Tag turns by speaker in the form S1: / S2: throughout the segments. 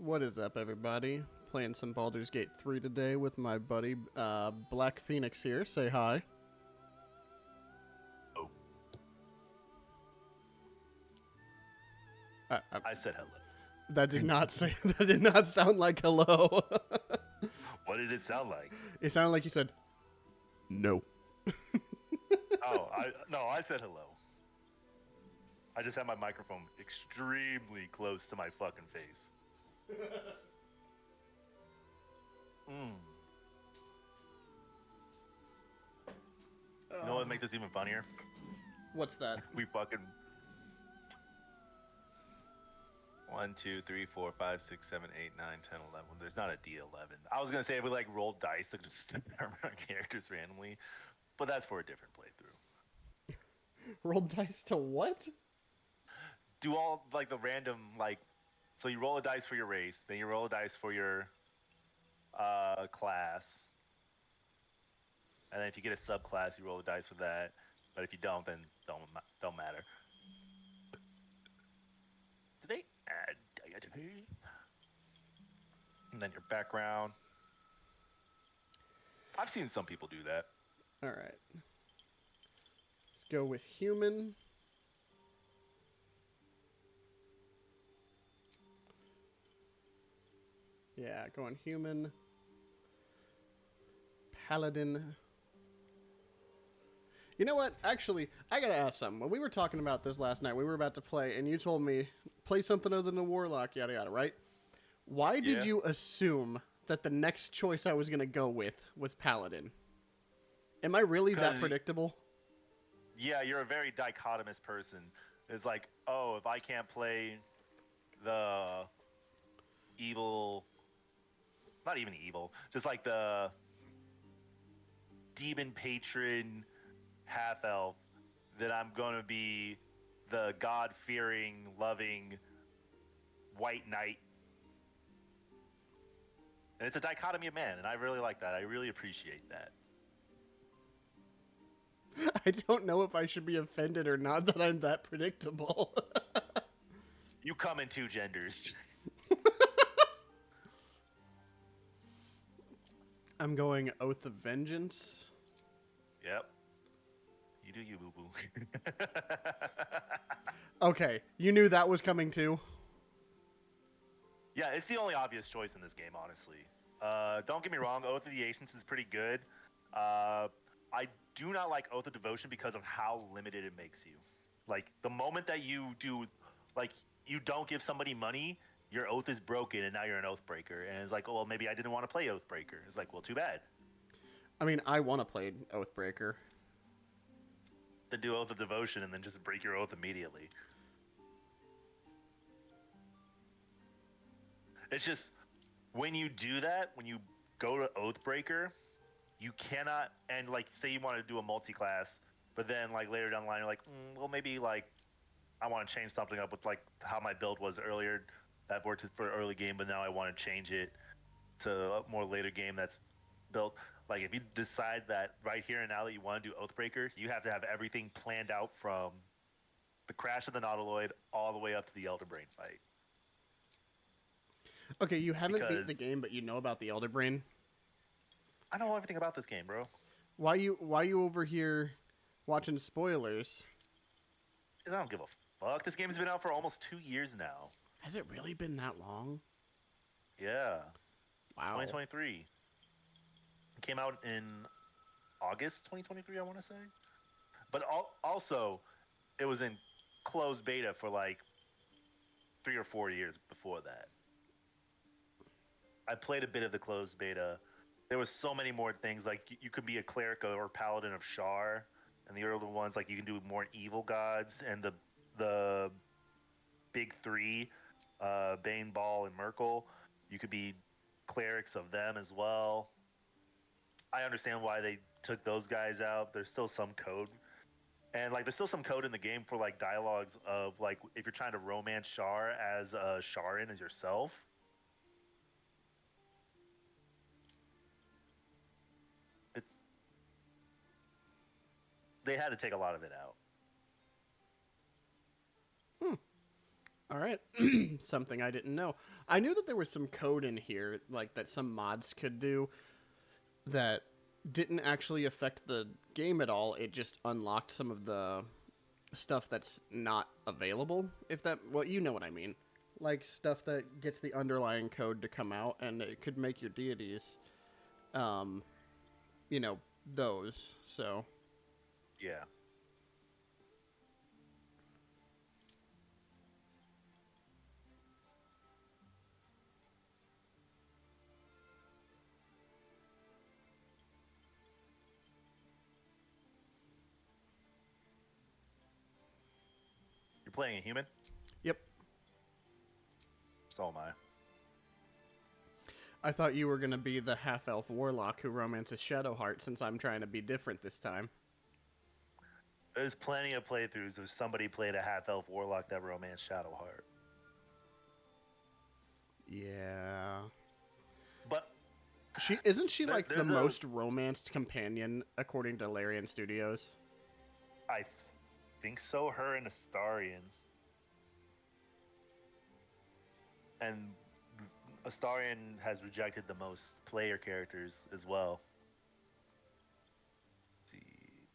S1: What is up, everybody? Playing some Baldur's Gate 3 today with my buddy Black Phoenix here. Say hi.
S2: Oh. I said hello.
S1: That did not say. That did not sound like hello.
S2: What did it sound like?
S1: It sounded like you said, "No."
S2: I said hello. I just had my microphone extremely close to my fucking face. You know what would make this even funnier?
S1: What's that?
S2: We fucking 1, 2, 3, 4, 5, 6, 7, 8, 9, 10, 11. There's not a D11. I was gonna say if we like rolled dice to just determine our characters randomly, but that's for a different playthrough.
S1: Roll dice to what?
S2: Do all like the random so you roll a dice for your race, then you roll a dice for your class, and then if you get a subclass, you roll a dice for that. But if you don't, then don't matter. Did they add deity? And then your background. I've seen some people do that.
S1: All right. Let's go with human. Yeah, going human. Paladin. You know what? Actually, I gotta ask something. When we were talking about this last night, we were about to play, and you told me, play something other than a warlock, yada yada, right? Why did you assume that the next choice I was gonna go with was paladin? Am I really that predictable?
S2: Yeah, you're a very dichotomous person. It's like, oh, if I can't play the evil... Not even evil, just like the demon patron half-elf, then I'm going to be the God-fearing, loving white knight. And it's a dichotomy of man, and I really like that. I really appreciate that.
S1: I don't know if I should be offended or not that I'm that predictable.
S2: You come in two genders.
S1: I'm going Oath of Vengeance.
S2: Yep. You do you, boo-boo.
S1: Okay, you knew that was coming too?
S2: Yeah, it's the only obvious choice in this game, honestly. Don't get me wrong, Oath of the Ancients is pretty good. I do not like Oath of Devotion because of how limited it makes you. Like, the moment that you do, like, you don't give somebody money, your oath is broken, and now you're an Oathbreaker. And it's like, oh, well, maybe I didn't want to play Oathbreaker. It's like, well, too bad.
S1: I mean, I want to play Oathbreaker.
S2: Then do Oath of Devotion and then just break your oath immediately. It's just, when you do that, when you go to Oathbreaker, you cannot, and like, say you want to do a multi-class, but then like later down the line, you're like, well, maybe like, I want to change something up with like how my build was earlier. That worked for early game, but now I want to change it to a more later game that's built. Like, if you decide that right here and now that you want to do Oathbreaker, you have to have everything planned out from the crash of the Nautiloid all the way up to the Elder Brain fight.
S1: Okay, you haven't beat the game, but you know about the Elder Brain?
S2: I know everything about this game, bro.
S1: Why you over here watching spoilers?
S2: I don't give a fuck. This game's been out for almost 2 years now.
S1: Has it really been that long?
S2: Yeah.
S1: Wow.
S2: 2023. It came out in August 2023, I want to say. But also, it was in closed beta for like 3 or 4 years before that. I played a bit of the closed beta. There was so many more things. Like, you could be a cleric or paladin of Shar, and the early ones, like, you can do more evil gods, and the big three, Bane, Ball, and Merkel, you could be clerics of them as well. I understand why they took those guys out. There's still some code. And, like, there's still some code in the game for, like, dialogues of, like, if you're trying to romance Shar as Sharin as yourself. They had to take a lot of it out.
S1: All right. Something I didn't know. I knew that there was some code in here, like that some mods could do that didn't actually affect the game at all. It just unlocked some of the stuff that's not available. If that, well, you know what I mean. Like stuff that gets the underlying code to come out, and it could make your deities, um, you know, those. So
S2: Yeah. You're playing a human?
S1: yep.
S2: So am I.
S1: I thought you were gonna be the half-elf warlock who romances Shadowheart, since I'm trying to be different this time.
S2: There's plenty of playthroughs of somebody played a half-elf warlock that romanced Shadowheart.
S1: Yeah.
S2: But
S1: She isn't she like the
S2: there's
S1: most romanced companion according to Larian Studios?
S2: I think so. Her and Astarion. And Astarion has rejected the most player characters as well. Let's see,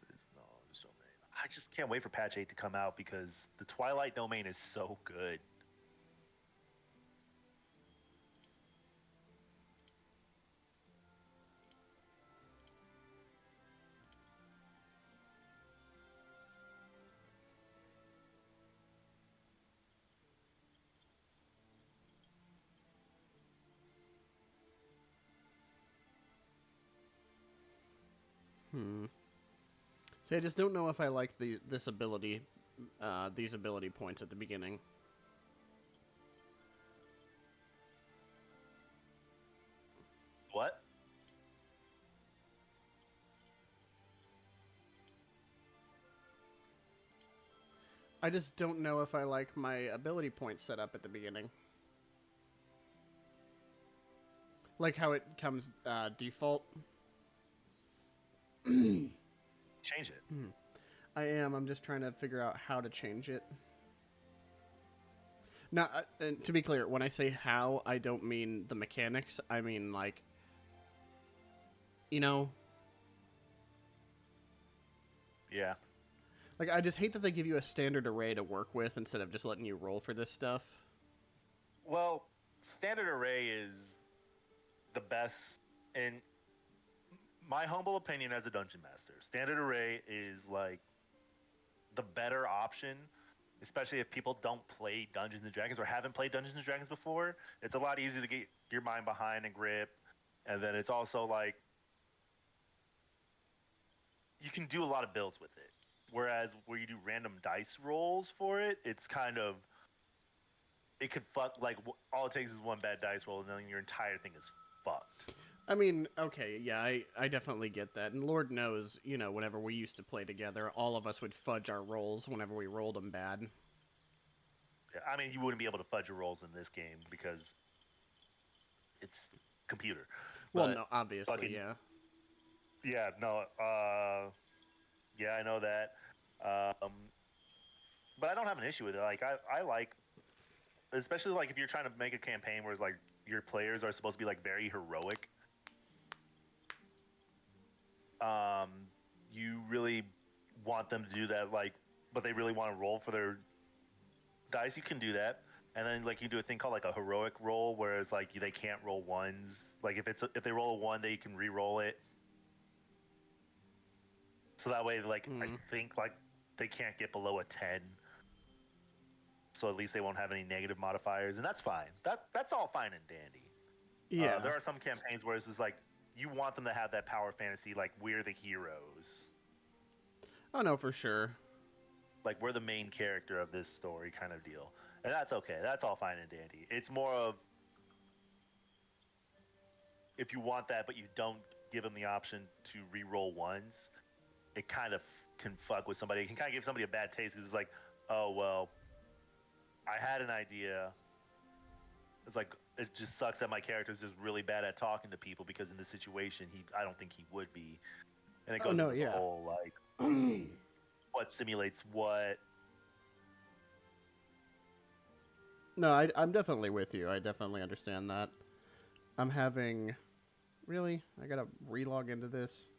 S2: there's domain. I just can't wait for patch 8 to come out because the Twilight domain is so good.
S1: See, I just don't know if I like this ability, these ability points at the beginning.
S2: What?
S1: I just don't know if I like my ability points set up at the beginning. Like how it comes default.
S2: Change it.
S1: I am. I'm just trying to figure out how to change it. Now, and to be clear, when I say how, I don't mean the mechanics. I mean, like, you know,
S2: Yeah.
S1: like I just hate that they give you a standard array to work with instead of just letting you roll for this stuff.
S2: Well, standard array is the best in my humble opinion as a dungeon master. Standard array is like the better option, especially if people don't play Dungeons and Dragons or haven't played Dungeons and Dragons before. It's a lot easier to get your mind behind and grip, and then it's also like you can do a lot of builds with it. Whereas where you do random dice rolls for it, it's kind of it could fuck like all it takes is one bad dice roll and then your entire thing is fucked.
S1: I mean, okay, yeah, I definitely get that. And Lord knows, you know, whenever we used to play together, all of us would fudge our rolls whenever we rolled them bad.
S2: Yeah, I mean, you wouldn't be able to fudge your rolls in this game because it's computer.
S1: Well,
S2: But
S1: no, obviously,
S2: fucking,
S1: yeah.
S2: yeah, no, yeah, I know that. Um, but I don't have an issue with it. Like, I like, especially like if you're trying to make a campaign where it's like your players are supposed to be like very heroic. Um, you really want them to do that, like, but they really want to roll for their dice. You can do that, and then like you do a thing called like a heroic roll, whereas like they can't roll ones. Like if they roll a one, they can re-roll it. So that way, like I think like they can't get below a 10. So at least they won't have any negative modifiers, and that's fine. That's all fine and dandy.
S1: Yeah.
S2: There are some campaigns where it's just like you want them to have that power fantasy, like we're the heroes,
S1: Oh, no, for sure.
S2: like we're the main character of this story, kind of deal. And that's okay. That's all fine and dandy. It's more of if you want that, but you don't give them the option to re-roll ones, it kind of can fuck with somebody. It can kind of give somebody a bad taste because it's like, oh well, I had an idea. It's like it just sucks that my character is just really bad at talking to people because in this situation, I don't think he would be. And it goes into the whole like what simulates what.
S1: No, I'm definitely with you. I definitely understand that. I'm having... Really? I gotta relog into this?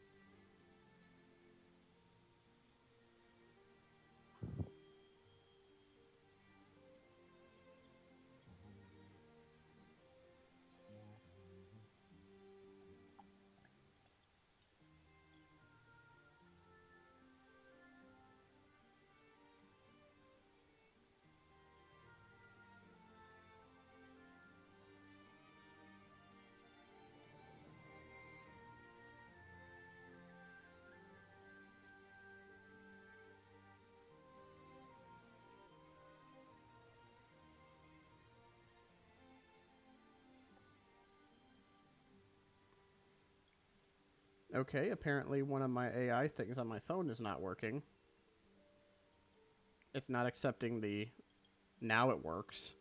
S1: Okay, apparently one of my AI things on my phone is not working. It's not accepting the... Now it works.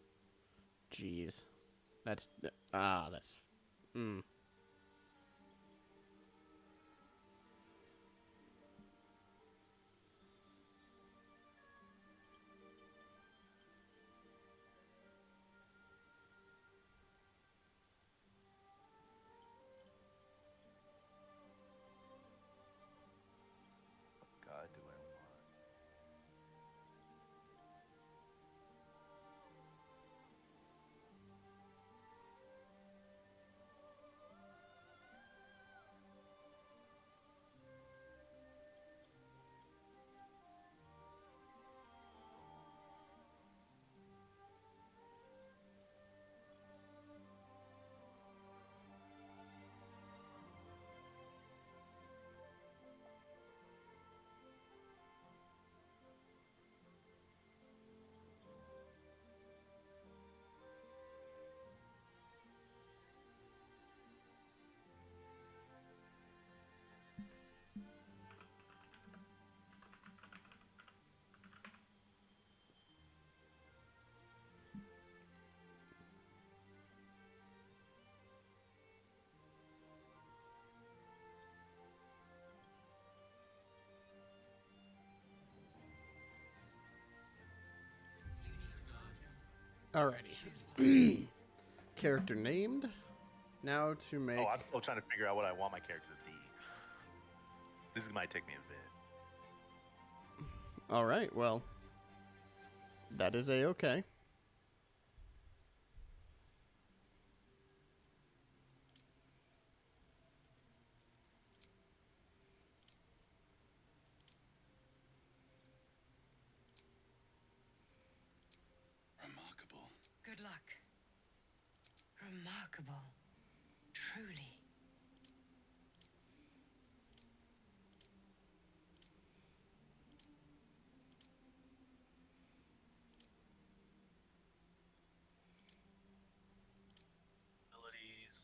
S1: Jeez. That's... that's... Mm.
S2: God, do I want?
S1: Alrighty. Character named. Now to make...
S2: Oh, I'm still trying to figure out what I want my character to be. This might take me a bit.
S1: Alright, well... That is A-okay.
S3: Remarkable.
S4: Good luck. Remarkable. Truly.
S2: Abilities.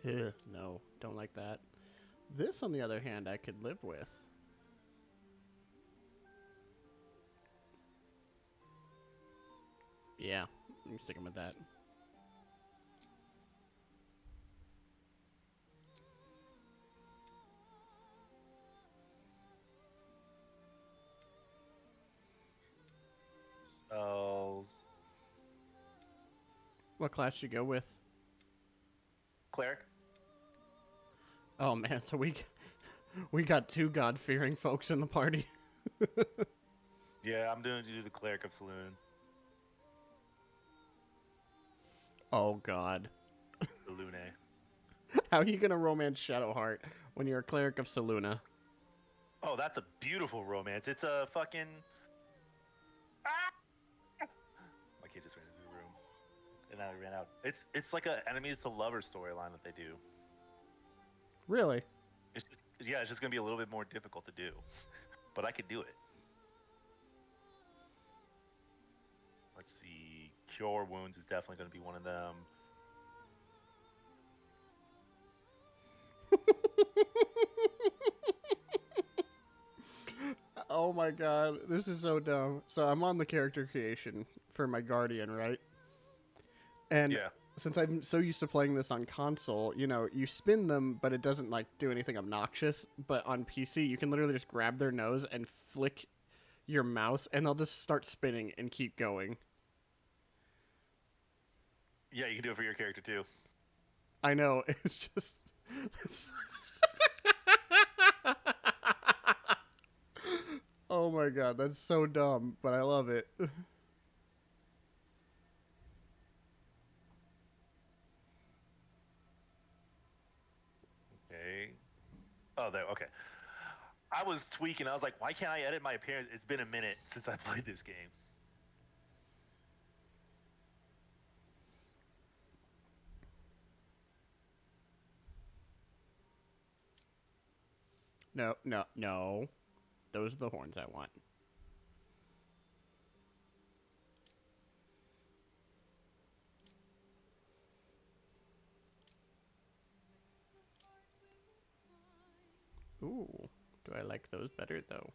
S1: Ugh, no, don't like that. This, on the other hand, I could live with. Yeah, I'm sticking with that.
S2: Spells.
S1: What class should you go with?
S2: Cleric.
S1: Oh man, so we got 2 God-fearing folks in the party.
S2: Yeah, I'm doing to do the cleric of Saloon.
S1: Oh god.
S2: Salune.
S1: How are you gonna romance Shadowheart when you're a cleric of Saluna?
S2: Oh, that's a beautiful romance. It's a fucking. Ah! My kid just ran into the room, and now he ran out. It's like a enemies to lovers storyline that they do.
S1: Really?
S2: It's just gonna be a little bit more difficult to do, but I could do it. Let's see. Cure wounds is definitely gonna be one of them.
S1: Oh my god, this is so dumb. So I'm on the character creation for my Guardian, right? And
S2: Yeah.
S1: since I'm so used to playing this on console, you know, you spin them, but it doesn't like do anything obnoxious. But on PC, you can literally just grab their nose and flick your mouse, and they'll just start spinning and keep going.
S2: Yeah, you can do it for your character too.
S1: I know, it's just... Oh my god, that's so dumb, but I love it.
S2: Okay. Oh, there. Okay. I was tweaking. I was like, why can't I edit my appearance? It's been a minute since I played this game.
S1: No, no, no. Those are the horns I want. Ooh, do I like those better, though?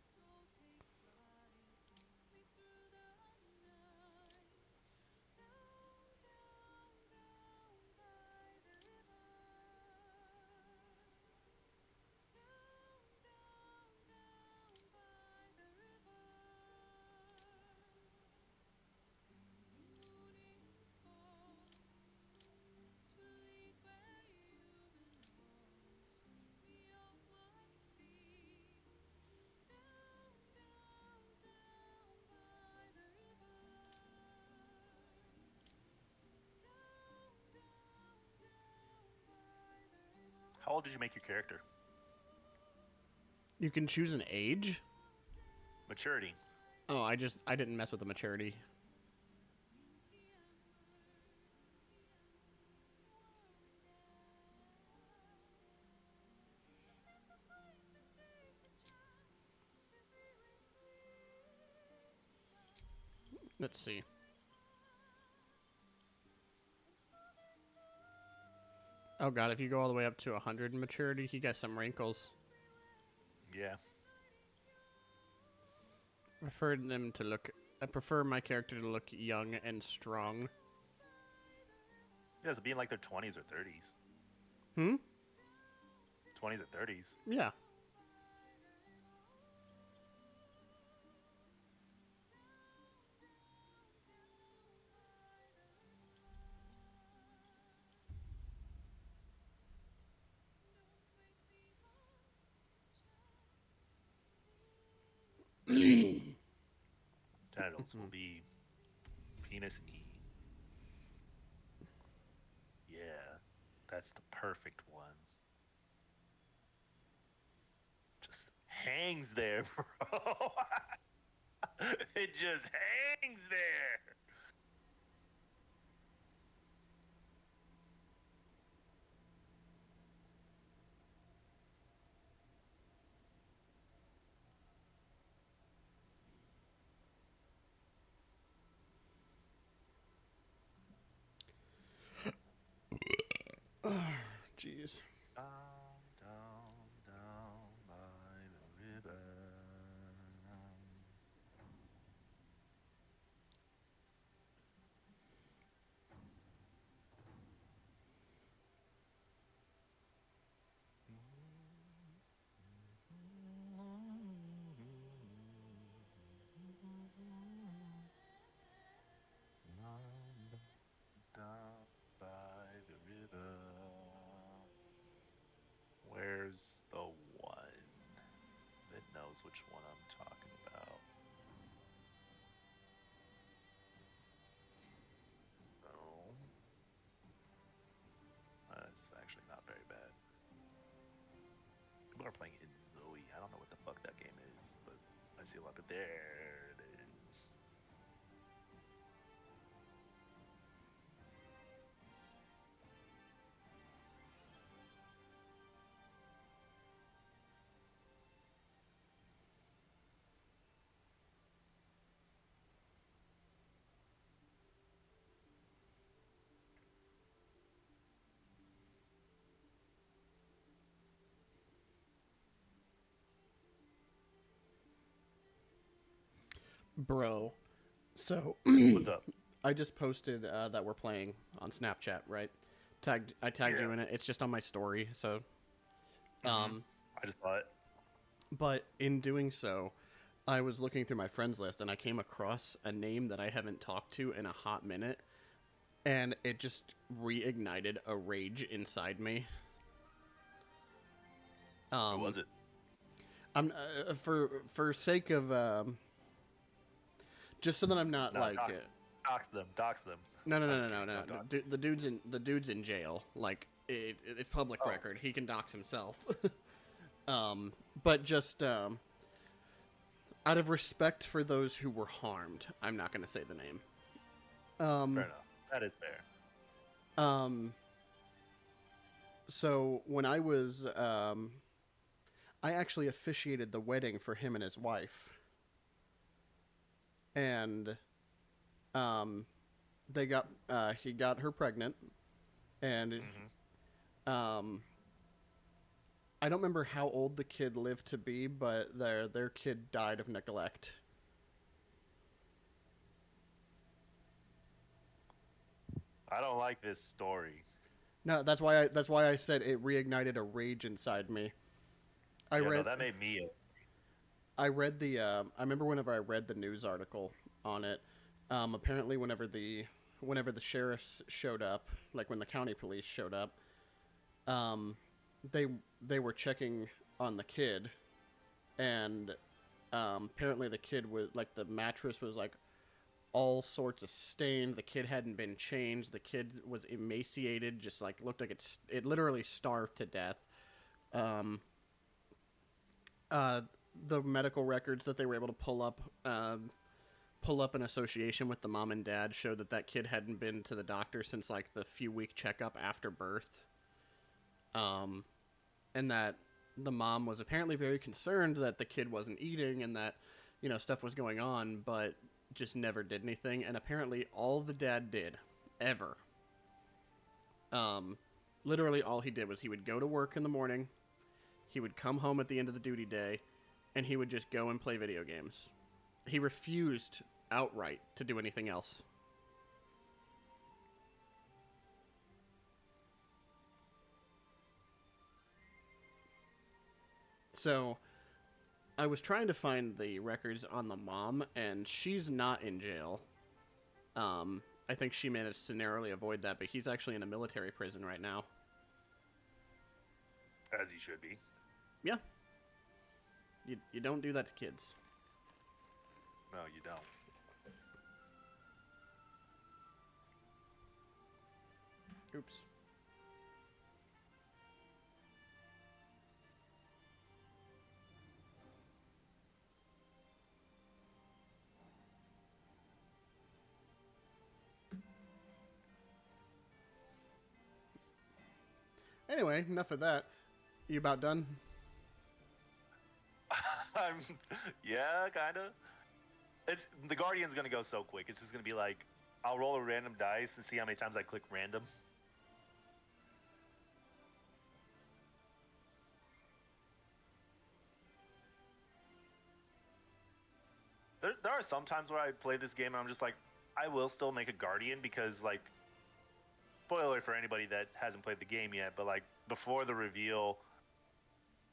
S2: How old did you make your character?
S1: You can choose an age?
S2: Maturity.
S1: Oh, I didn't mess with the maturity. Let's see. Oh god, if you go all the way up to 100 in maturity, he got some wrinkles.
S2: Yeah.
S1: I prefer my character to look young and strong.
S2: Yeah, so being like their 20s or 30s.
S1: Hmm?
S2: 20s or 30s.
S1: Yeah.
S2: Genitals will be penis E. Yeah, that's the perfect one. Just hangs there, bro. It just hangs there.
S1: Jeez.
S2: Down, down, down by the river. Down, down. are playing in Zoe. I don't know what the fuck that game is, but I see a lot. But there it is.
S1: Bro, so
S2: What's up?
S1: I just posted that we're playing on Snapchat, right? I tagged you in it. It's just on my story, so
S2: I just saw it.
S1: but in doing so, I was looking through my friends list and I came across a name that I haven't talked to in a hot minute, and it just reignited a rage inside me.
S2: Who was it?
S1: I'm for sake of just so that I'm not
S2: No,
S1: like
S2: dox them. Dox them.
S1: no.
S2: Don't dox.
S1: The dude's in jail. Like it's public record. He can dox himself. But just out of respect for those who were harmed, I'm not going to say the name.
S2: Fair enough. That is fair.
S1: So when I was I actually officiated the wedding for him and his wife. And they got he got her pregnant, and I don't remember how old the kid lived to be, but their kid died of neglect.
S2: I don't like this story.
S1: No, that's why I said it reignited a rage inside me.
S2: That made me.
S1: I read the I remember whenever I read the news article on it. Apparently, whenever the sheriffs showed up, like when the county police showed up, they were checking on the kid, and apparently the kid was like, the mattress was like all sorts of stained. The kid hadn't been changed. The kid was emaciated, just like looked like it literally starved to death. The medical records that they were able to pull up in association with the mom and dad showed that kid hadn't been to the doctor since like the few-week checkup after birth. And that the mom was apparently very concerned that the kid wasn't eating and that, stuff was going on, but just never did anything. And apparently all the dad did, ever, literally all he did was he would go to work in the morning, he would come home at the end of the duty day, and he would just go and play video games. He refused outright to do anything else. So, I was trying to find the records on the mom, and she's not in jail. I think she managed to narrowly avoid that, but he's actually in a military prison right now.
S2: As he should be.
S1: Yeah. You don't do that to kids.
S2: No, you don't.
S1: Oops. Anyway, enough of that. You about done?
S2: Yeah, kind of. The Guardian's gonna go so quick. It's just gonna be like, I'll roll a random dice and see how many times I click random. There are some times where I play this game and I'm just like, I will still make a Guardian because, like, spoiler for anybody that hasn't played the game yet, but like before the reveal,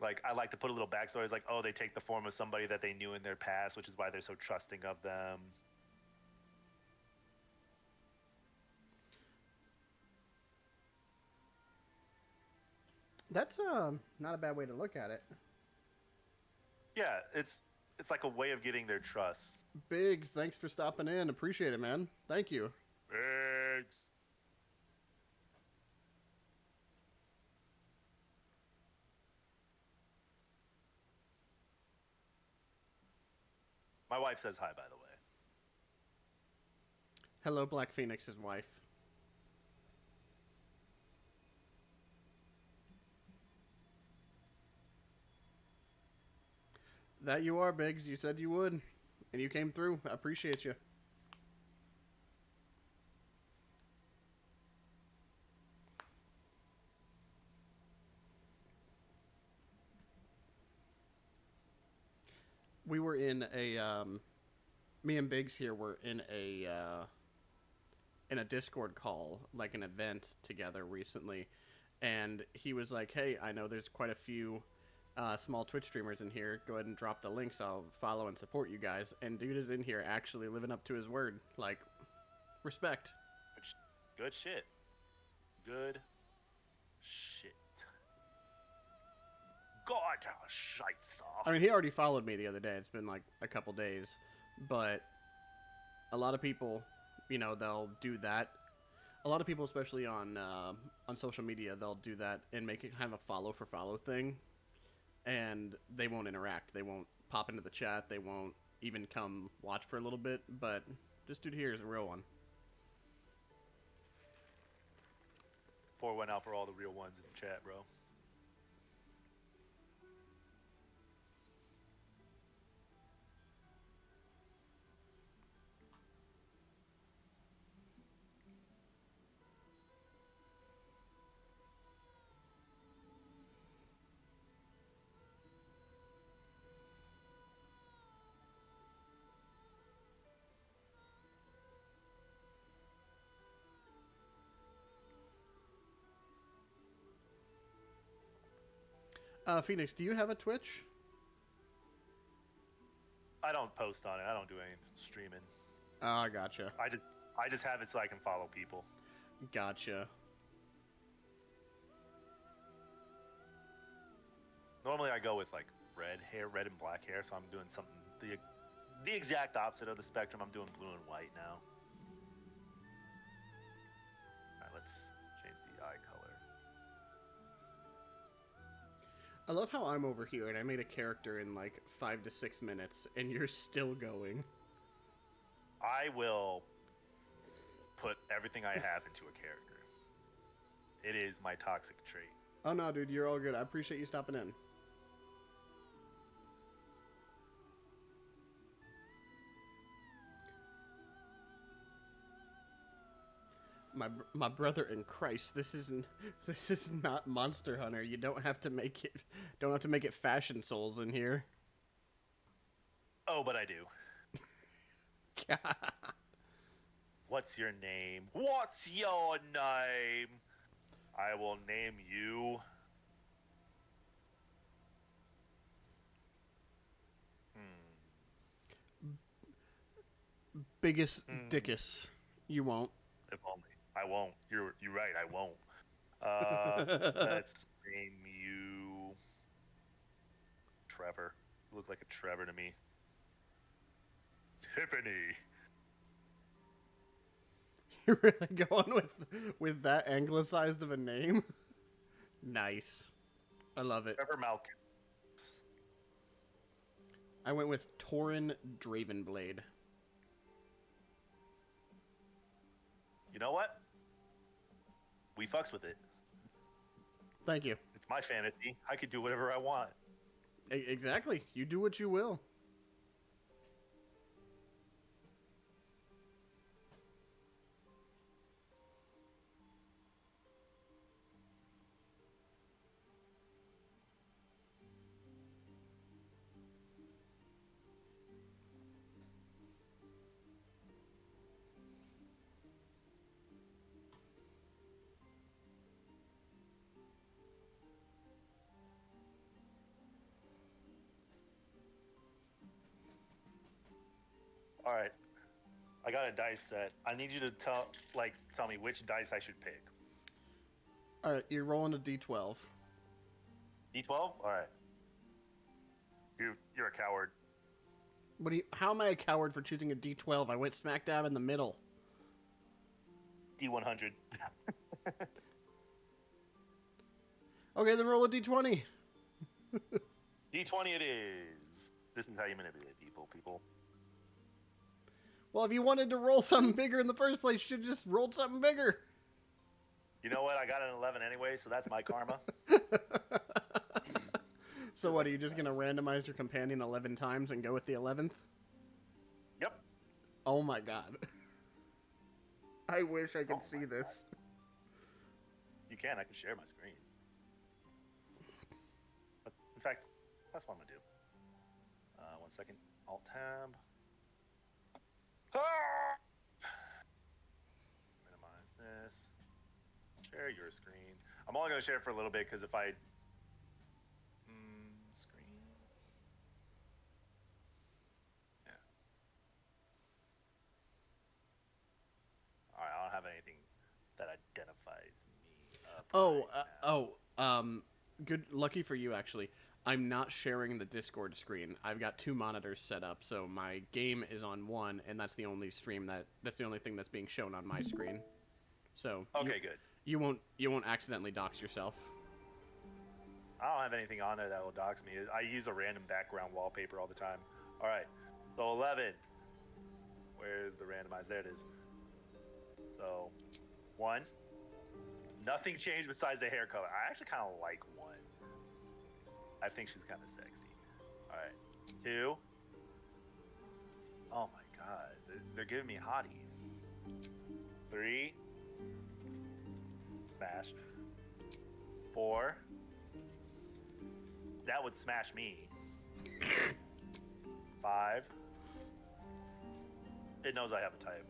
S2: like I like to put a little backstory. It's like, oh, they take the form of somebody that they knew in their past, which is why they're so trusting of them.
S1: That's not a bad way to look at it.
S2: Yeah, it's like a way of getting their trust.
S1: Biggs, thanks for stopping in. Appreciate it, man. Thank you.
S2: Thanks. My wife says hi, by the way.
S1: Hello, Black Phoenix's wife. That you are, Biggs. You said you would. And you came through. I appreciate you. We were in a me and Biggs here were in a Discord call, like an event together recently, and he was like, "Hey, I know there's quite a few small Twitch streamers in here. Go ahead and drop the links. I'll follow and support you guys." And dude is in here actually living up to his word. Like, respect.
S2: Good shit. Good shit. God, shite.
S1: I mean, he already followed me the other day. It's been like a couple days, but a lot of people, you know, they'll do that. A lot of people, especially on social media, they'll do that and make it kind of a follow for follow thing, and they won't interact. They won't pop into the chat. They won't even come watch for a little bit. But this dude here is a real one.
S2: Pour one out for all the real ones in the chat, bro.
S1: Phoenix, do you have a Twitch?
S2: I don't post on it. I don't do any streaming.
S1: Oh, I gotcha.
S2: I just have it so I can follow people.
S1: Gotcha.
S2: Normally I go with like red and black hair, so I'm doing something the exact opposite of the spectrum. I'm doing blue and white now. Alright, let's change the eye color.
S1: I love how I'm over here and I made a character in like 5 to 6 minutes and you're still going.
S2: I will put everything I have into a character. It is my toxic trait.
S1: Oh no, dude, you're all good. I appreciate you stopping in. My brother in Christ, this is not Monster Hunter. You don't have to make it Fashion Souls in here.
S2: Oh, but I do.
S1: God.
S2: What's your name? What's your name? I will name you.
S1: Biggest dickus. You won't.
S2: If only. I won't. You're right. I won't. Let's name you Trevor. You look like a Trevor to me. Tiffany.
S1: You're really going with that anglicized of a name? Nice. I love it.
S2: Trevor Malkin.
S1: I went with Torin Dravenblade.
S2: You know what? We fucks with it.
S1: Thank you.
S2: It's my fantasy. I could do whatever I want.
S1: Exactly. You do what you will.
S2: All right. I got a dice set. I need you to tell me which dice I should pick.
S1: All right, you're rolling a d12.
S2: D12? All right. You're a coward.
S1: How am I a coward for choosing a d12? I went smack dab in the middle.
S2: D100.
S1: Okay, then roll a d20.
S2: D20 it is. This is how you manipulate people.
S1: Well, if you wanted to roll something bigger in the first place, you should just rolled something bigger.
S2: You know what? I got an 11 anyway, so that's my karma.
S1: So what, are you just going to randomize your companion 11 times and go with the 11th?
S2: Yep.
S1: Oh my god. I wish I could
S2: Oh
S1: see
S2: my
S1: this.
S2: You can. I can share my screen. But in fact, that's what I'm going to do. 1 second. Alt-Tab. Ah! Minimize this. Share your screen. I'm only going to share it for a little bit because if I... screen. Yeah. Alright, I don't have anything that identifies me.
S1: Good, lucky for you, actually. I'm not sharing the Discord screen. I've got 2 monitors set up, so my game is on one, and that's the only that's the only thing that's being shown on my screen. So
S2: Okay, good.
S1: You won't accidentally dox yourself.
S2: I don't have anything on there that will dox me. I use a random background wallpaper all the time. All right, so 11. Where's the randomize? There it is. So 1. Nothing changed besides the hair color. I actually kind of like 1. I think she's kind of sexy. All right, 2. Oh my god, they're giving me hotties. 3. Smash. 4. That would smash me. 5. It knows I have a type.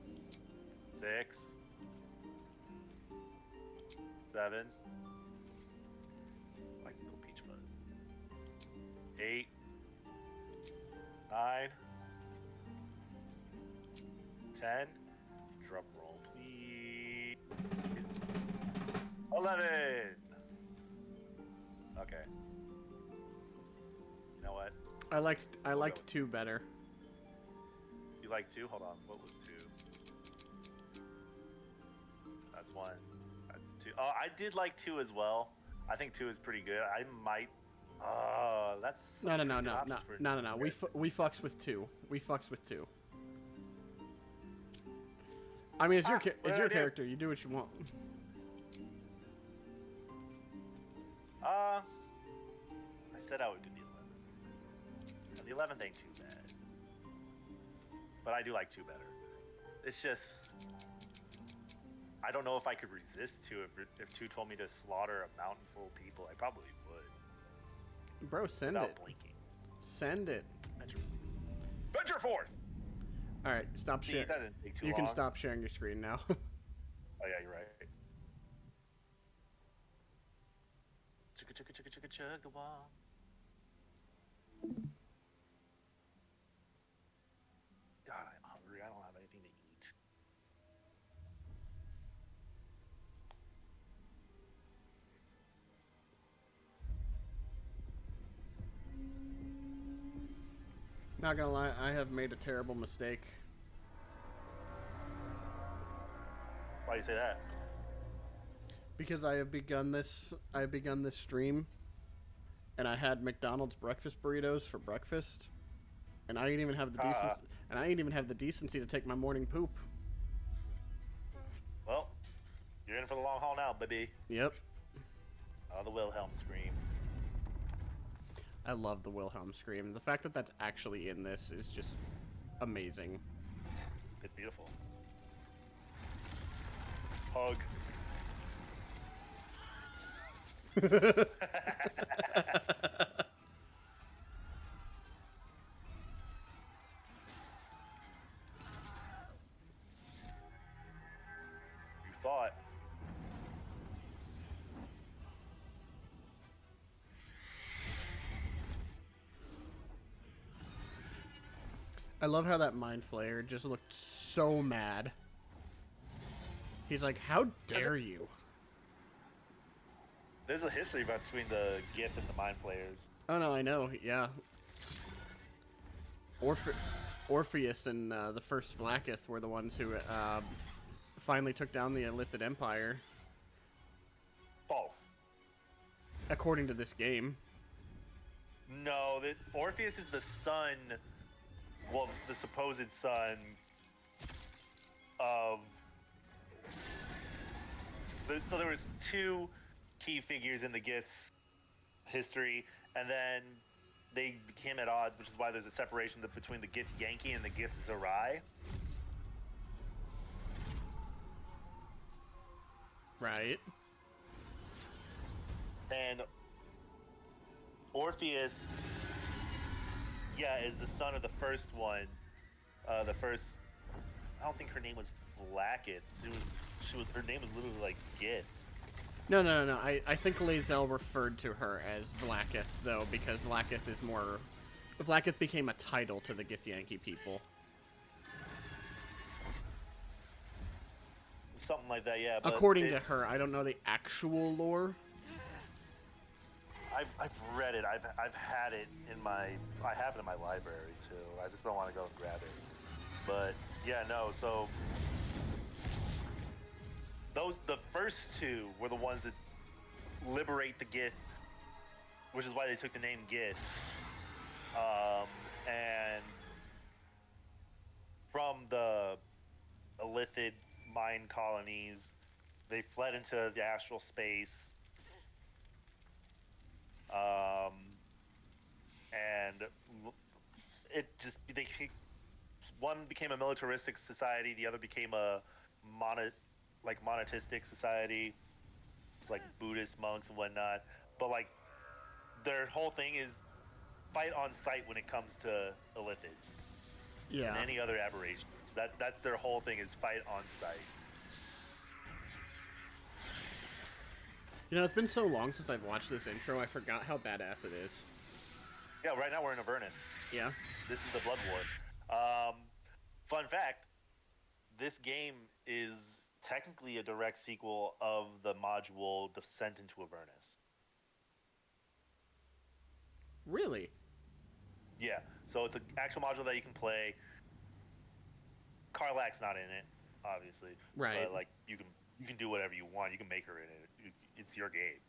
S2: 6. 7. Like little peach fuzz. 8. 9. 10. Drum roll, please. 11. Okay. You know what?
S1: I liked 2 better.
S2: You like 2? Hold on. What was 2? That's 1. That's 2. Oh, I did like 2 as well. I think 2 is pretty good. I might. Oh, that's.
S1: No. We fucks with 2. We fucks with 2. I mean, it's your character. You do what you want.
S2: I said I would do the 11th. And the 11th ain't too bad. But I do like 2 better. It's just... I don't know if I could resist 2. If 2 told me to slaughter a mountain full of people, I probably would.
S1: Bro, send
S2: without
S1: it.
S2: Blinking.
S1: Send it.
S2: Venture forth!
S1: Alright, stop sharing.
S2: That didn't take too
S1: You
S2: long.
S1: can stop sharing your screen now.
S2: Oh yeah, you're right. Chugga chugga chugga chugga chugga wah. God, I'm hungry. I don't have anything to eat.
S1: Not gonna lie, I have made a terrible mistake.
S2: Why do you say that?
S1: Because I have begun this stream, and I had McDonald's breakfast burritos for breakfast, and I didn't even have the decency to take my morning poop.
S2: Well, you're in for the long haul now, baby.
S1: Yep.
S2: Oh, the Wilhelm scream.
S1: I love the Wilhelm scream. The fact that that's actually in this is just amazing.
S2: It's beautiful. Hug. You thought.
S1: I love how that Mind Flayer just looked so mad. He's like, how dare you?
S2: There's a history between the Gith and the Mind Flayers.
S1: Oh no, I know, yeah. Orpheus and the first Blackith were the ones who finally took down the Illithid Empire.
S2: False.
S1: According to this game.
S2: No, Orpheus is the son, well, the supposed son of. So there was two key figures in the Gith's history, and then they became at odds, which is why there's a separation between the Gith Yankee and the Gith Zerai.
S1: Right.
S2: And Orpheus, yeah, is the son of the first one. The first, I don't think her name was Blackett. Her name was literally like Gith.
S1: No. I think Lae'zel referred to her as Blacketh, though, because Blacketh is more... Blacketh became a title to the Githyanki people.
S2: Something like that, yeah. But
S1: according to her. I don't know the actual lore.
S2: I've read it. I've had it in my... I have it in my library, too. I just don't want to go and grab it. But, yeah, no, so... The first two were the ones that liberate the Gith, which is why they took the name Gith. And from the Illithid mine colonies, they fled into the astral space. And it just... one became a militaristic society, the other became a monetistic society, like Buddhist monks and whatnot. But like their whole thing is fight on sight when it comes to Illithids.
S1: Yeah.
S2: And any other aberrations. That's their whole thing, is fight on sight.
S1: You know, it's been so long since I've watched this intro, I forgot how badass it is.
S2: Yeah, right now we're in Avernus.
S1: Yeah.
S2: This is the Blood War. Fun fact, this game is technically a direct sequel of the module Descent into Avernus.
S1: Really?
S2: Yeah, so it's an actual module that you can play. Karlach's not in it, obviously.
S1: Right.
S2: But like you can do whatever you want. You can make her in it. It's your game.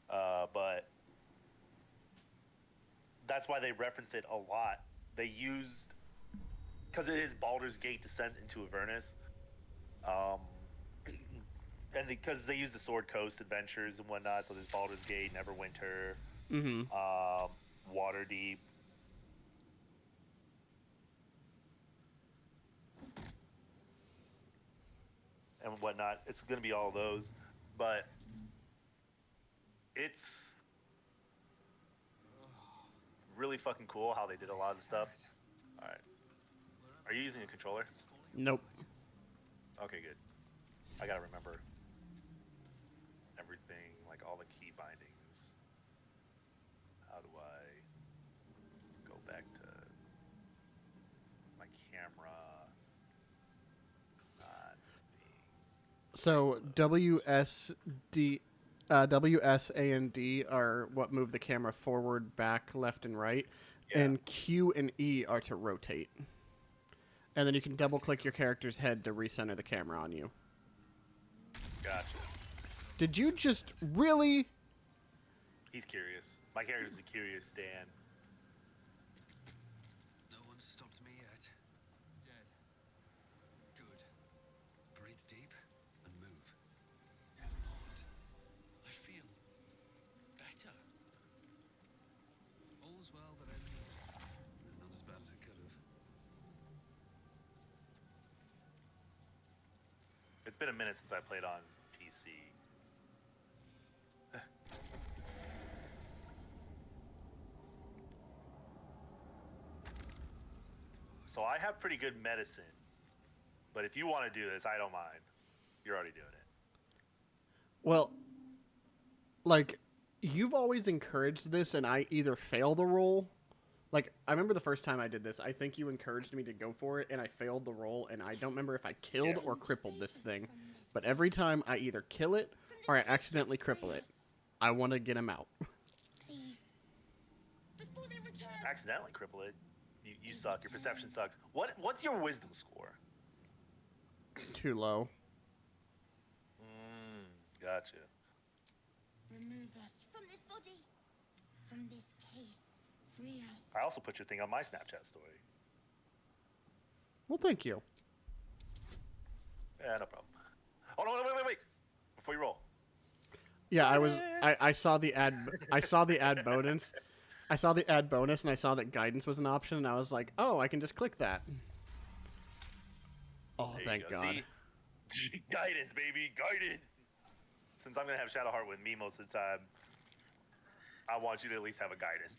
S2: But that's why they reference it a lot. They used, because it is Baldur's Gate Descent into Avernus. And because they use the Sword Coast adventures and whatnot, so there's Baldur's Gate, Neverwinter, Waterdeep. And whatnot. It's going to be all those. But it's really fucking cool how they did a lot of the stuff. Alright. Are you using a controller?
S1: Nope.
S2: Okay, good. I gotta remember everything, like all the key bindings. How do I go back to my camera?
S1: So W, S, A, and D are what move the camera forward, back, left, and right.
S2: Yeah.
S1: And Q and E are to rotate. And then you can double-click your character's head to recenter the camera on you.
S2: Gotcha.
S1: Did you just really...
S2: He's curious. My character's a curious Dan.
S3: No one stopped me yet. Dead. Good. Breathe deep and move. Lord, I feel better. All's well that ends. Not as bad as it could have.
S2: It's been a minute since I played on PC. So I have pretty good medicine. But if you want to do this, I don't mind. You're already doing it.
S1: Well, like, you've always encouraged this, and I either fail the roll. Like, I remember the first time I did this, I think you encouraged me to go for it, and I failed the roll, and I don't remember if I killed or crippled this thing. But every time I either kill it, or I accidentally cripple it. I want to get him out.
S5: Please. Before they return.
S2: Accidentally cripple it. You suck. Your perception sucks. What's your wisdom score?
S1: Too low.
S2: Gotcha.
S5: Remove us from this body. From this case. Free us.
S2: I also put your thing on my Snapchat story.
S1: Well, thank you.
S2: Yeah, no problem. Oh no, wait. Before you roll.
S1: Yeah, I saw the ad. I saw the ad bonus. I saw the ad bonus, and I saw that guidance was an option, and I was like, oh, I can just click that. Oh,
S2: There
S1: thank
S2: you go.
S1: God.
S2: See? Guidance, baby, guidance. Since I'm gonna have Shadowheart with me most of the time, I want you to at least have a guidance.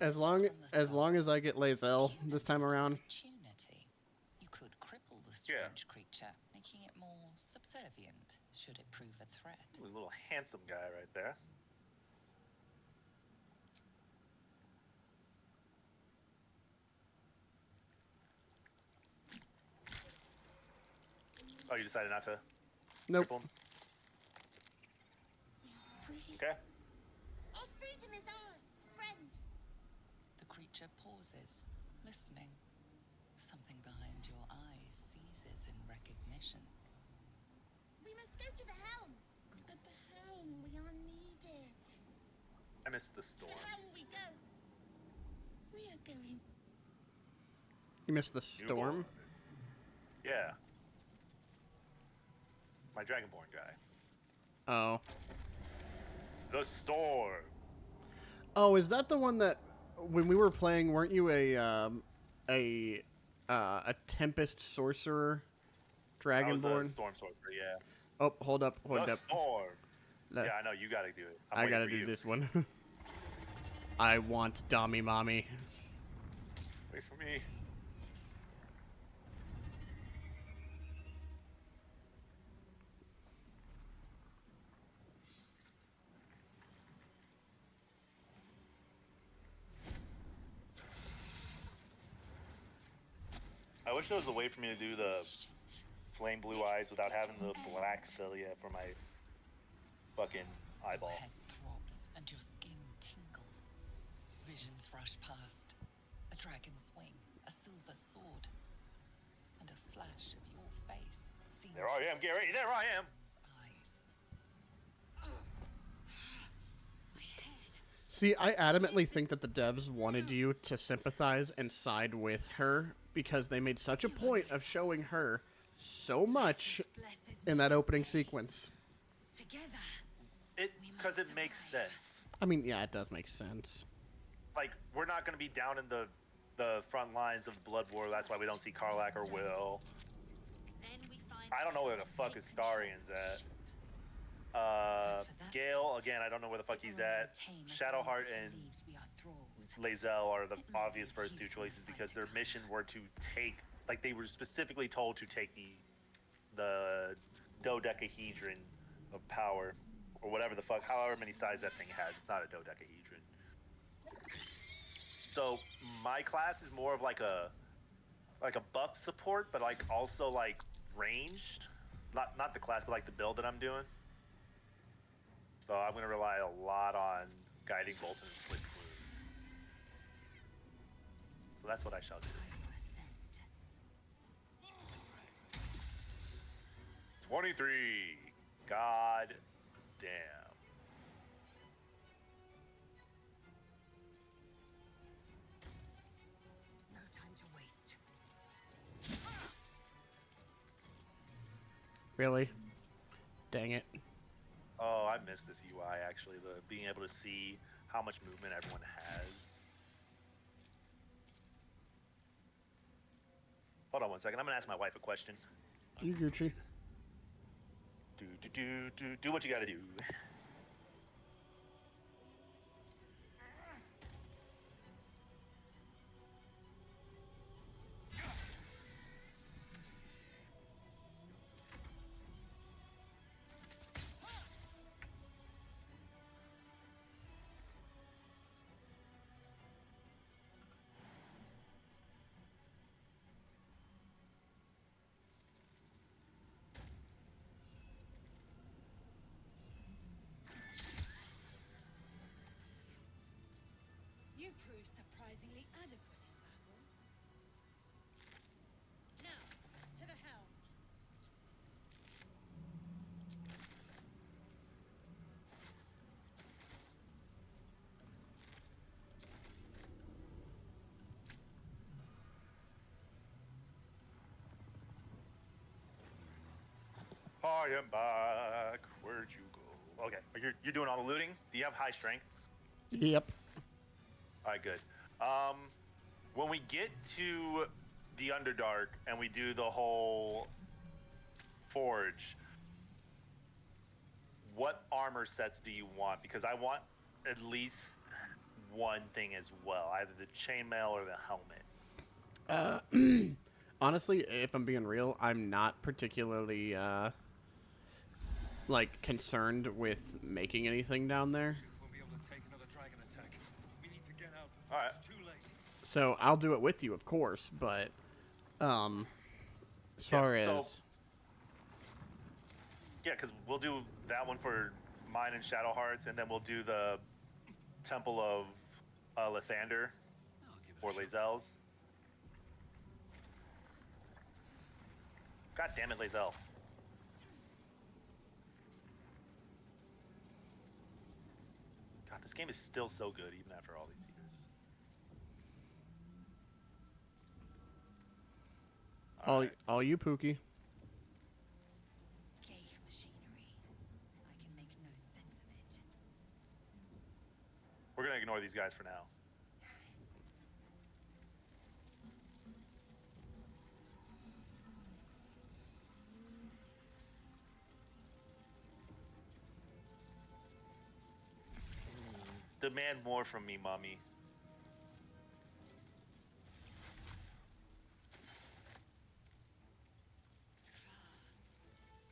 S1: As long as I get Lae'zel this time around.
S4: Opportunity. You could cripple the
S2: Yeah.
S4: strange creature, making it more subservient should it prove a threat.
S2: Ooh, a little handsome guy right there. Oh, you decided not to
S1: Nope.
S2: cripple him? Okay.
S5: Our freedom is ours, friend.
S4: The creature pauses, listening. Something behind your eyes seizes in recognition.
S5: We must go to the helm. At the helm, we are needed.
S2: I missed the
S5: To
S2: storm.
S5: the helm we go. We are going.
S1: You missed the storm.
S2: Yeah. My Dragonborn guy.
S1: Oh.
S2: The storm.
S1: Oh, is that the one that when we were playing, weren't you a Tempest sorcerer,
S2: I was
S1: Dragonborn?
S2: a storm sorcerer, yeah.
S1: Oh, hold up.
S2: The storm.
S1: Le-
S2: Yeah, I know, you gotta do it. I'm
S1: I
S2: waiting
S1: gotta
S2: for
S1: do
S2: you.
S1: this one. I want Dommy Mommy.
S2: Wait for me. I wish there was a way for me to do the flame blue eyes without having the black cilia for my fucking eyeball.
S4: Your head throbs and your skin tingles. Visions rush past. A dragon's wing, a silver sword, and a flash of your face. Seen
S2: There I am, Gary. There I am.
S4: eyes.
S1: See, I adamantly think that the devs wanted you to sympathize and side with her because they made such a point of showing her so much in that opening sequence.
S4: Together.
S2: Because it makes sense.
S1: I mean, yeah, it does make sense.
S2: Like, we're not gonna be down in the front lines of the Blood War. That's why we don't see Karlach or Will.
S5: Then we find.
S2: I don't know where the fuck is Starian's at. Gale, again, I don't know where the fuck he's at. Shadowheart and Lae'zel are the obvious first two choices because their mission were to take, like, they were specifically told to take the dodecahedron of power, or whatever the fuck, however many sides that thing has. It's not a dodecahedron. So my class is more of like a buff support, but like also like ranged. Not the class, but like the build that I'm doing. So I'm gonna rely a lot on guiding bolt and slick wounds. So that's what I shall do. 23. God damn.
S5: No time to waste.
S1: Really? Dang it.
S2: Oh, I miss this UI actually, the being able to see how much movement everyone has. Hold on one second, I'm gonna ask my wife a question.
S1: You Gucci.
S2: Do what you gotta do.
S5: You proved surprisingly adequate in battle. Now, to the helm.
S2: I am back. Where'd you go? Okay, you're doing all the looting. Do you have high strength?
S1: Yep.
S2: All right, good. When we get to the Underdark and we do the whole forge, what armor sets do you want? Because I want at least one thing as well, either the chainmail or the helmet.
S1: Honestly, if I'm being real, I'm not particularly like concerned with making anything down there.
S3: We'll be able to take another dragon attack. We need to get out before
S2: All right.
S3: it's too late.
S1: So I'll do it with you, of course. But as far as
S2: Yeah, because we'll do that one for mine and Shadowhearts, and then we'll do the Temple of Lathander
S3: I'll give it
S2: or
S3: a shot.
S2: Lazels. God damn it, Lazel. God, this game is still so good even after all these years.
S1: all you, Pookie.
S5: Ghaik machinery. I can make no sense of it.
S2: We're gonna ignore these guys for now. Demand more from me, mommy.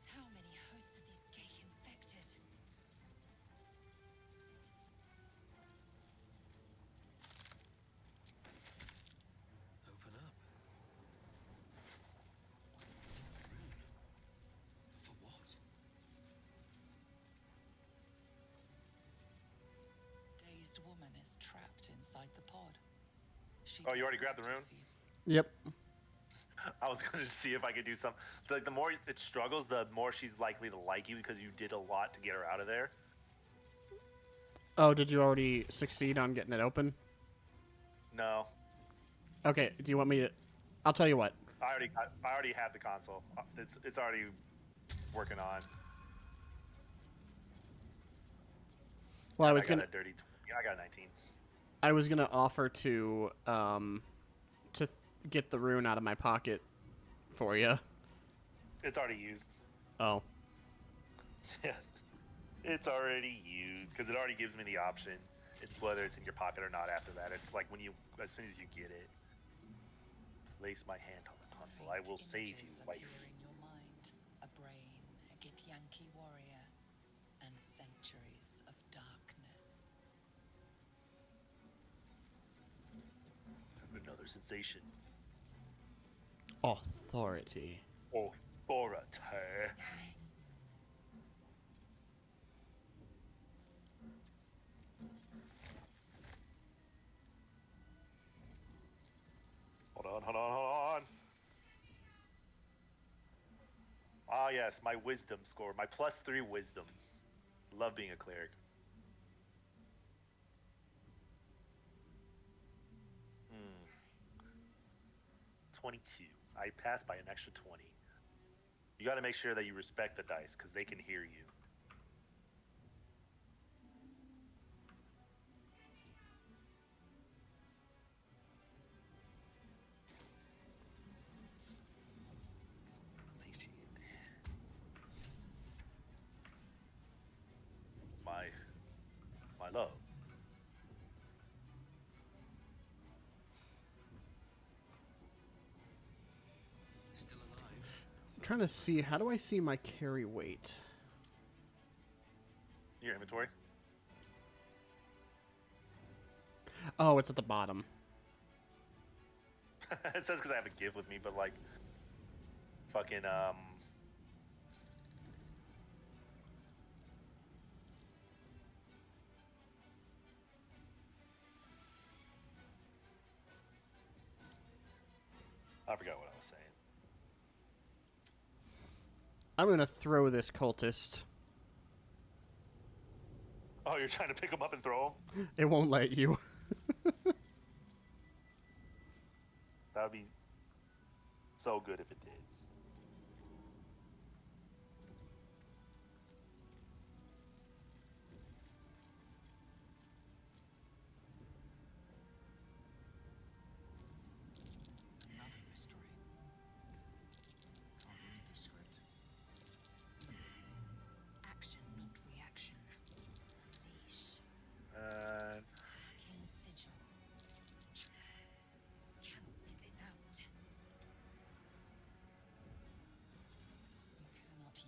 S5: How many hosts of these Ghaik infected?
S3: Open up. Rune. For what?
S4: Dazed woman is trapped inside the pod. She
S2: Oh, you already
S4: doesn't
S2: grabbed the
S4: notice
S2: rune?
S4: you.
S1: Yep.
S2: I was gonna see if I could do some. Like the more it struggles, the more she's likely to like you because you did a lot to get her out of there.
S1: Oh, did you already succeed on getting it open?
S2: No,
S1: Okay. Do you want me to? I'll tell you what.
S2: I already have the console. It's already working on.
S1: Well, I
S2: And
S1: was
S2: got
S1: gonna.
S2: a dirty. I got a 19.
S1: I was gonna offer to get the rune out of my pocket for you.
S2: It's already used.
S1: Oh.
S2: Yeah, it's already used because it already gives me the option. It's whether it's in your pocket or not. After that, it's like when you, as soon as you get it, place my hand on the console. I will
S4: Faint
S2: save you,
S4: images
S2: wife.
S4: appear in your mind. A brain, a Githyanki warrior, and centuries of darkness.
S2: Another sensation.
S1: Authority.
S2: Authority. Hold on. Ah, yes, my wisdom score. My +3 wisdom. Love being a cleric. 22. I passed by an extra 20. You gotta make sure that you respect the dice, because they can hear you. My love.
S3: Still alive.
S1: I'm trying to see. How do I see my carry weight?
S2: Your inventory.
S1: Oh, it's at the bottom.
S2: It says because I have a gift with me, but like, fucking I forgot what I was saying.
S1: I'm gonna throw this cultist.
S2: Oh, you're trying to pick them up and throw them?
S1: It won't let you.
S2: That would be so good if it did.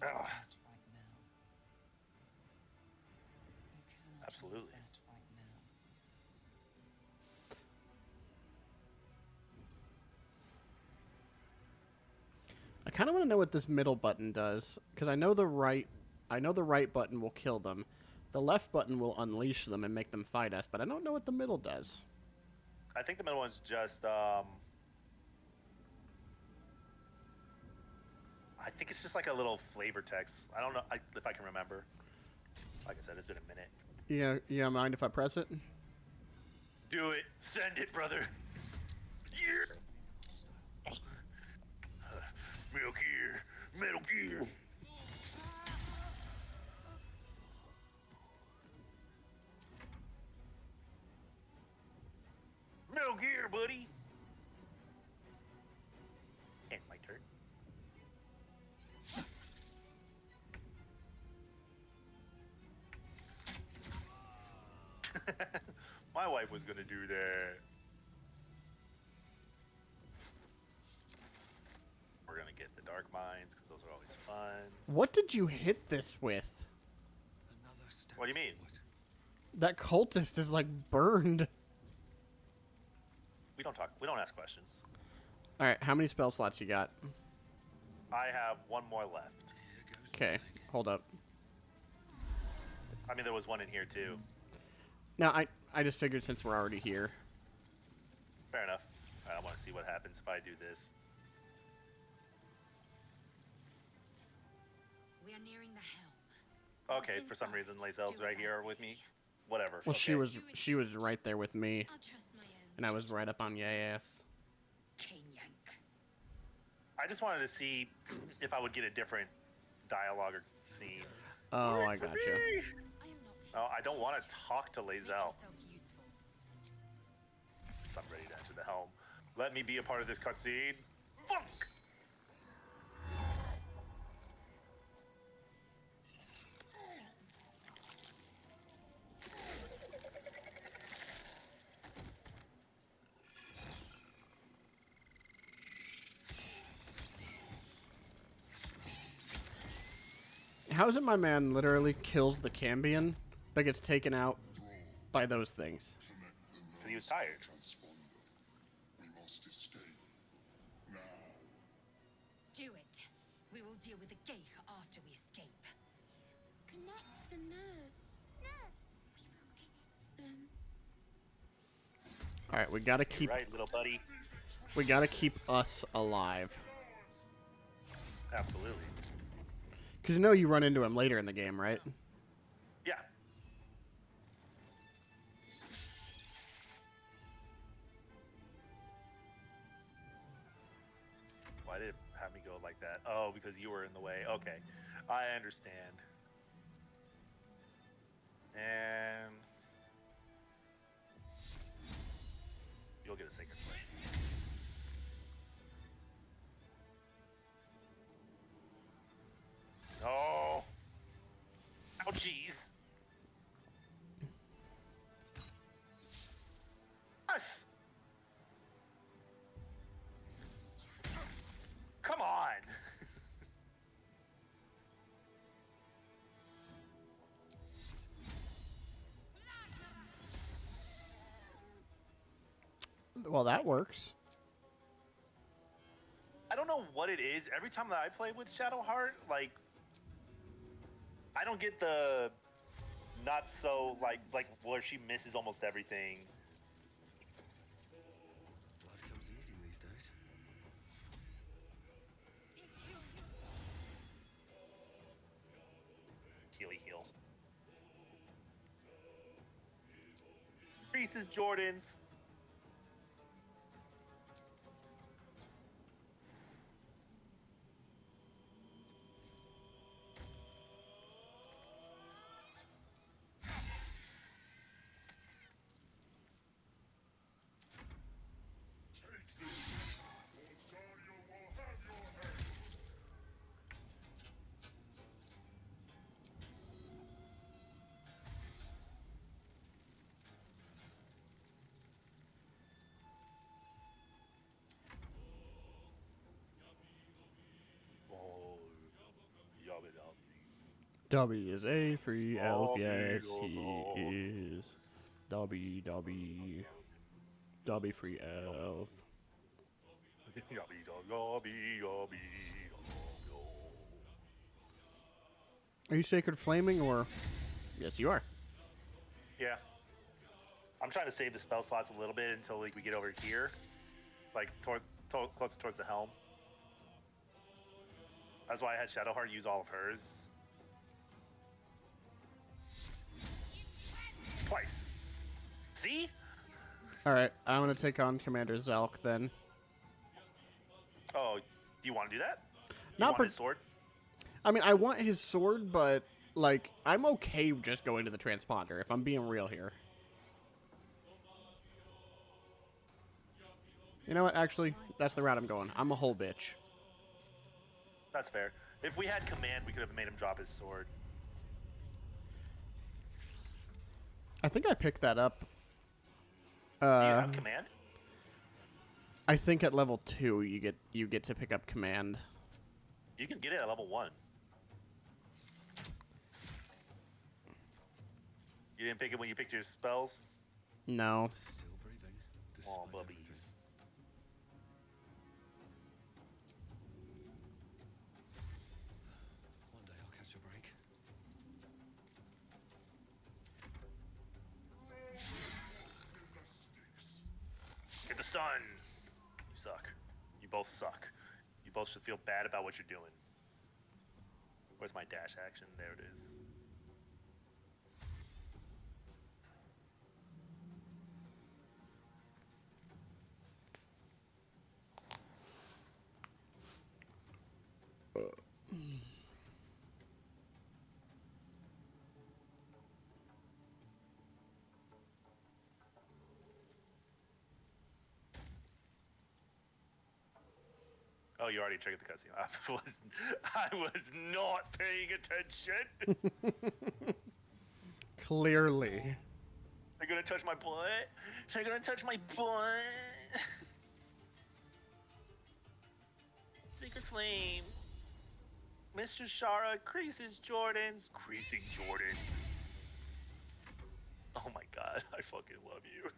S4: use
S2: Ugh.
S4: that right now. You cannot
S2: Absolutely.
S4: use that right now.
S1: I kind of want to know what this middle button does, because I know the right button will kill them. The left button will unleash them and make them fight us, but I don't know what the middle does.
S2: I think the middle one's just I think it's just like a little flavor text. I don't know if I can remember. Like I said, it's been a minute.
S1: Yeah, mind if I press it?
S2: Do it. Send it, brother. Yeah. Metal Gear. Metal Gear. Metal Gear, buddy. And my turn. My wife was gonna do that. We're gonna get the Dark Mines because those are always fun.
S1: What did you hit this with?
S3: Another step
S2: What do you mean?
S3: forward.
S1: That cultist is like burned.
S2: We don't talk. We don't ask questions.
S1: All right, how many spell slots you got?
S2: I have one more left.
S3: Here goes
S1: Okay,
S3: nothing.
S1: hold up.
S2: I mean, there was one in here too.
S1: No, I just figured since we're already here.
S2: Fair enough. I want to see what happens if I do this.
S5: We are nearing the helm.
S2: Okay, for some reason, Lazelle's right here with me. Whatever.
S1: Well,
S2: okay.
S1: she was right there with me,
S5: I'll trust my own.
S1: and I was right up on your ass.
S5: Chain yank.
S2: I just wanted to see if I would get a different dialogue or scene.
S1: Oh,
S2: Work
S1: I
S2: for
S1: gotcha.
S2: me!
S5: I am not.
S2: Oh, I don't want to talk to
S5: Make
S2: Lazelle.
S5: yourself useful.
S2: So I'm ready to enter the helm. Let me be a part of this cutscene. Fuck!
S1: How is it my man literally kills the Cambion, but gets taken out by those things?
S2: Because he was tired.
S6: We must escape. Now.
S5: Do it. We will deal with the Geich after we escape. Connect the nerves. Nerves. We will connect them.
S1: All right, we gotta keep
S2: Right, little buddy.
S1: us alive.
S2: Absolutely.
S1: Because you know you run into him later in the game, right?
S2: Yeah. Why did it have me go like that? Oh, because you were in the way. Okay. I understand. And you'll get a sacred flame. Oh. Ouchies. Us. Come on.
S1: Well, that works.
S2: I don't know what it is. Every time that I play with Shadowheart, like, I don't get the not so like where she misses almost everything.
S3: Blood comes easy these days.
S2: Healy heal. Reese's Jordans.
S6: Rosario will have your head.
S1: Dobby is a free elf.
S2: Dobby,
S1: Yes,
S2: oh
S1: he
S2: no.
S1: is. Dobby, Dobby. Dobby free elf.
S2: Yobby, yobby, yobby, yobby.
S1: Are you Sacred Flaming or? Yes, you are.
S2: Yeah. I'm trying to save the spell slots a little bit until like, we get over here. Like, closer towards the helm. That's why I had Shadowheart use all of hers. Twice. See?
S1: Alright, I'm gonna take on Commander Zelk then.
S2: Oh, do you want to do that? You
S1: Not
S2: want his sword?
S1: I mean, I want his sword, but, like, I'm okay just going to the transponder, if I'm being real here. You know what? Actually, that's the route I'm going. I'm a whole bitch.
S2: That's fair. If we had command, we could have made him drop his sword.
S1: I think I picked that up.
S2: Do you have command?
S1: I think at level 2 you get to pick up command.
S2: You can get it at level 1. You didn't pick it when you picked your spells?
S1: No.
S3: Still breathing.
S2: Oh,
S3: despite
S2: bubbies.
S3: everything. One day I'll catch a break.
S2: Get the sun! You suck. You both suck. You both should feel bad about what you're doing. Where's my dash action? There it is. Oh, you already triggered the cutscene. I was not paying attention.
S1: Clearly.
S2: They're gonna touch my butt. They're gonna touch my butt. Secret Flame. Mr. Shara creases Jordans. Creasing Jordans. Oh my god, I fucking love you.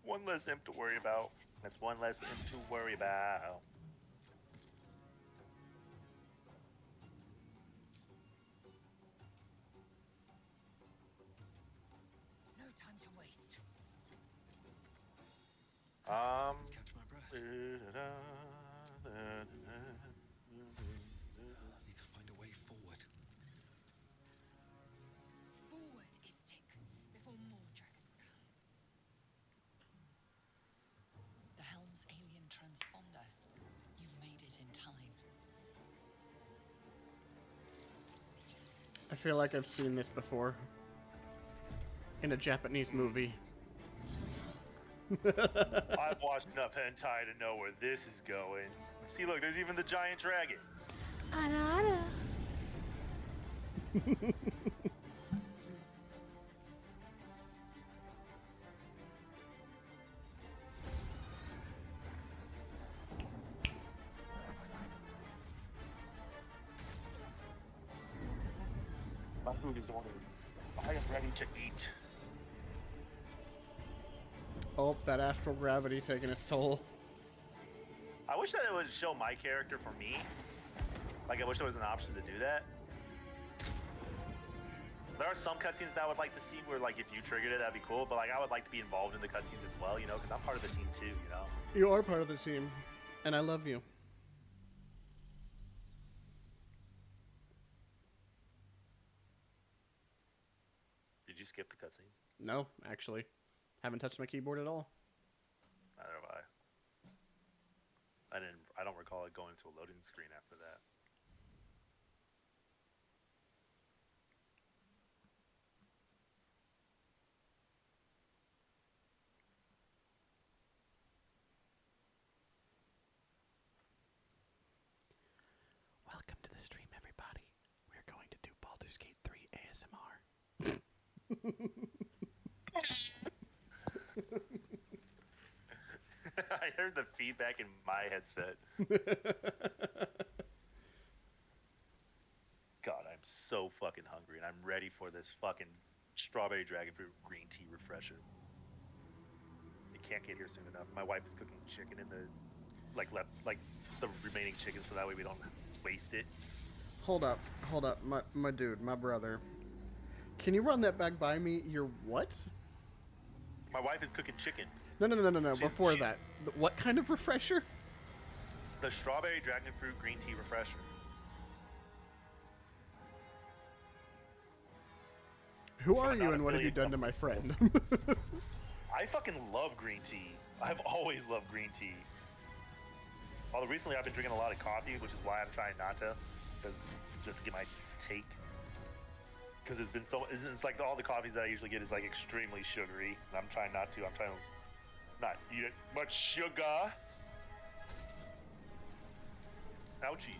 S2: One less imp to worry about. That's one less imp to worry about.
S5: No time to waste.
S3: Catch my breath. Need to find a way forward.
S5: Forward, Istik, before more dragons come.
S4: The helm's alien transponder. You made it in time.
S1: I feel like I've seen this before. In a Japanese movie.
S2: I've watched enough hentai to know where this is going. See, look, there's even the giant dragon. My food is ordered. I am ready to eat.
S1: Oh, that astral gravity taking its toll.
S2: I wish that it would show my character for me. Like, I wish there was an option to do that. There are some cutscenes that I would like to see where, like, if you triggered it, that'd be cool. But, like, I would like to be involved in the cutscenes as well, you know, because I'm part of the team too, you know?
S1: You are part of the team. And I love you.
S2: Did you skip the cutscene?
S1: No, actually. Haven't touched my keyboard at all.
S2: Neither have I. I don't recall it going to a loading screen after that.
S1: Welcome to the stream, everybody. We're going to do Baldur's Gate 3 ASMR.
S2: I heard the feedback in my headset. ready for this fucking strawberry dragon fruit green tea refresher. It can't get here soon enough. My wife is cooking chicken in the the remaining chicken, so that way we don't waste it.
S1: Hold up, my dude, my brother. Can you run that back by me? You're what?
S2: My wife is cooking chicken.
S1: No. Before that, what kind of refresher?
S2: The strawberry dragon fruit green tea refresher.
S1: Who are you and what have you done to my friend?
S2: I fucking love green tea. I've always loved green tea. Although recently I've been drinking a lot of coffee, which is why I'm trying not to, just to get my take. Because it's like all the coffees that I usually get is like extremely sugary, and I'm trying not to. I'm trying to not eat much sugar. Ouchies.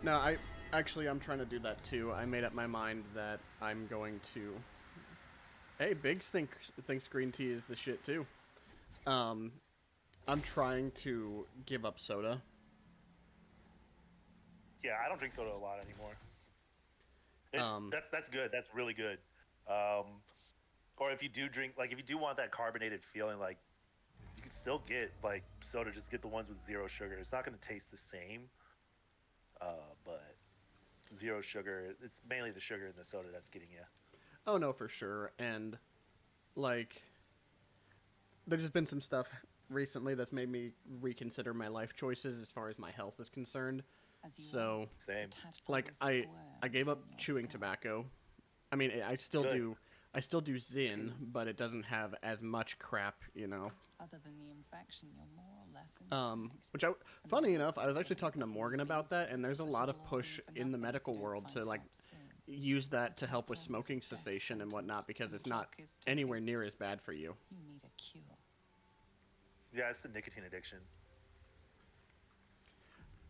S1: No, I'm trying to do that too. I made up my mind that I'm going to. Hey, Biggs thinks green tea is the shit too. I'm trying to give up soda.
S2: Yeah, I don't drink soda a lot anymore. That's good. That's really good. Or if you do drink, like if you do want that carbonated feeling, like you can still get like soda. Just get the ones with zero sugar. It's not going to taste the same, but zero sugar. It's mainly the sugar in the soda that's getting you.
S1: Oh no, for sure. And like, there's just been some stuff recently that's made me reconsider my life choices as far as my health is concerned. So,
S2: Same.
S1: like, I gave up chewing tobacco. I mean, I still do Zyn, but it doesn't have as much crap, you know.
S4: Other than the infection, you're more or less
S1: Which funny enough, I was actually talking to Morgan about that, and there's a lot of push in the medical world to like use that to help with smoking cessation and whatnot because it's not anywhere near as bad for you.
S4: You need a cure.
S2: Yeah, it's the nicotine addiction.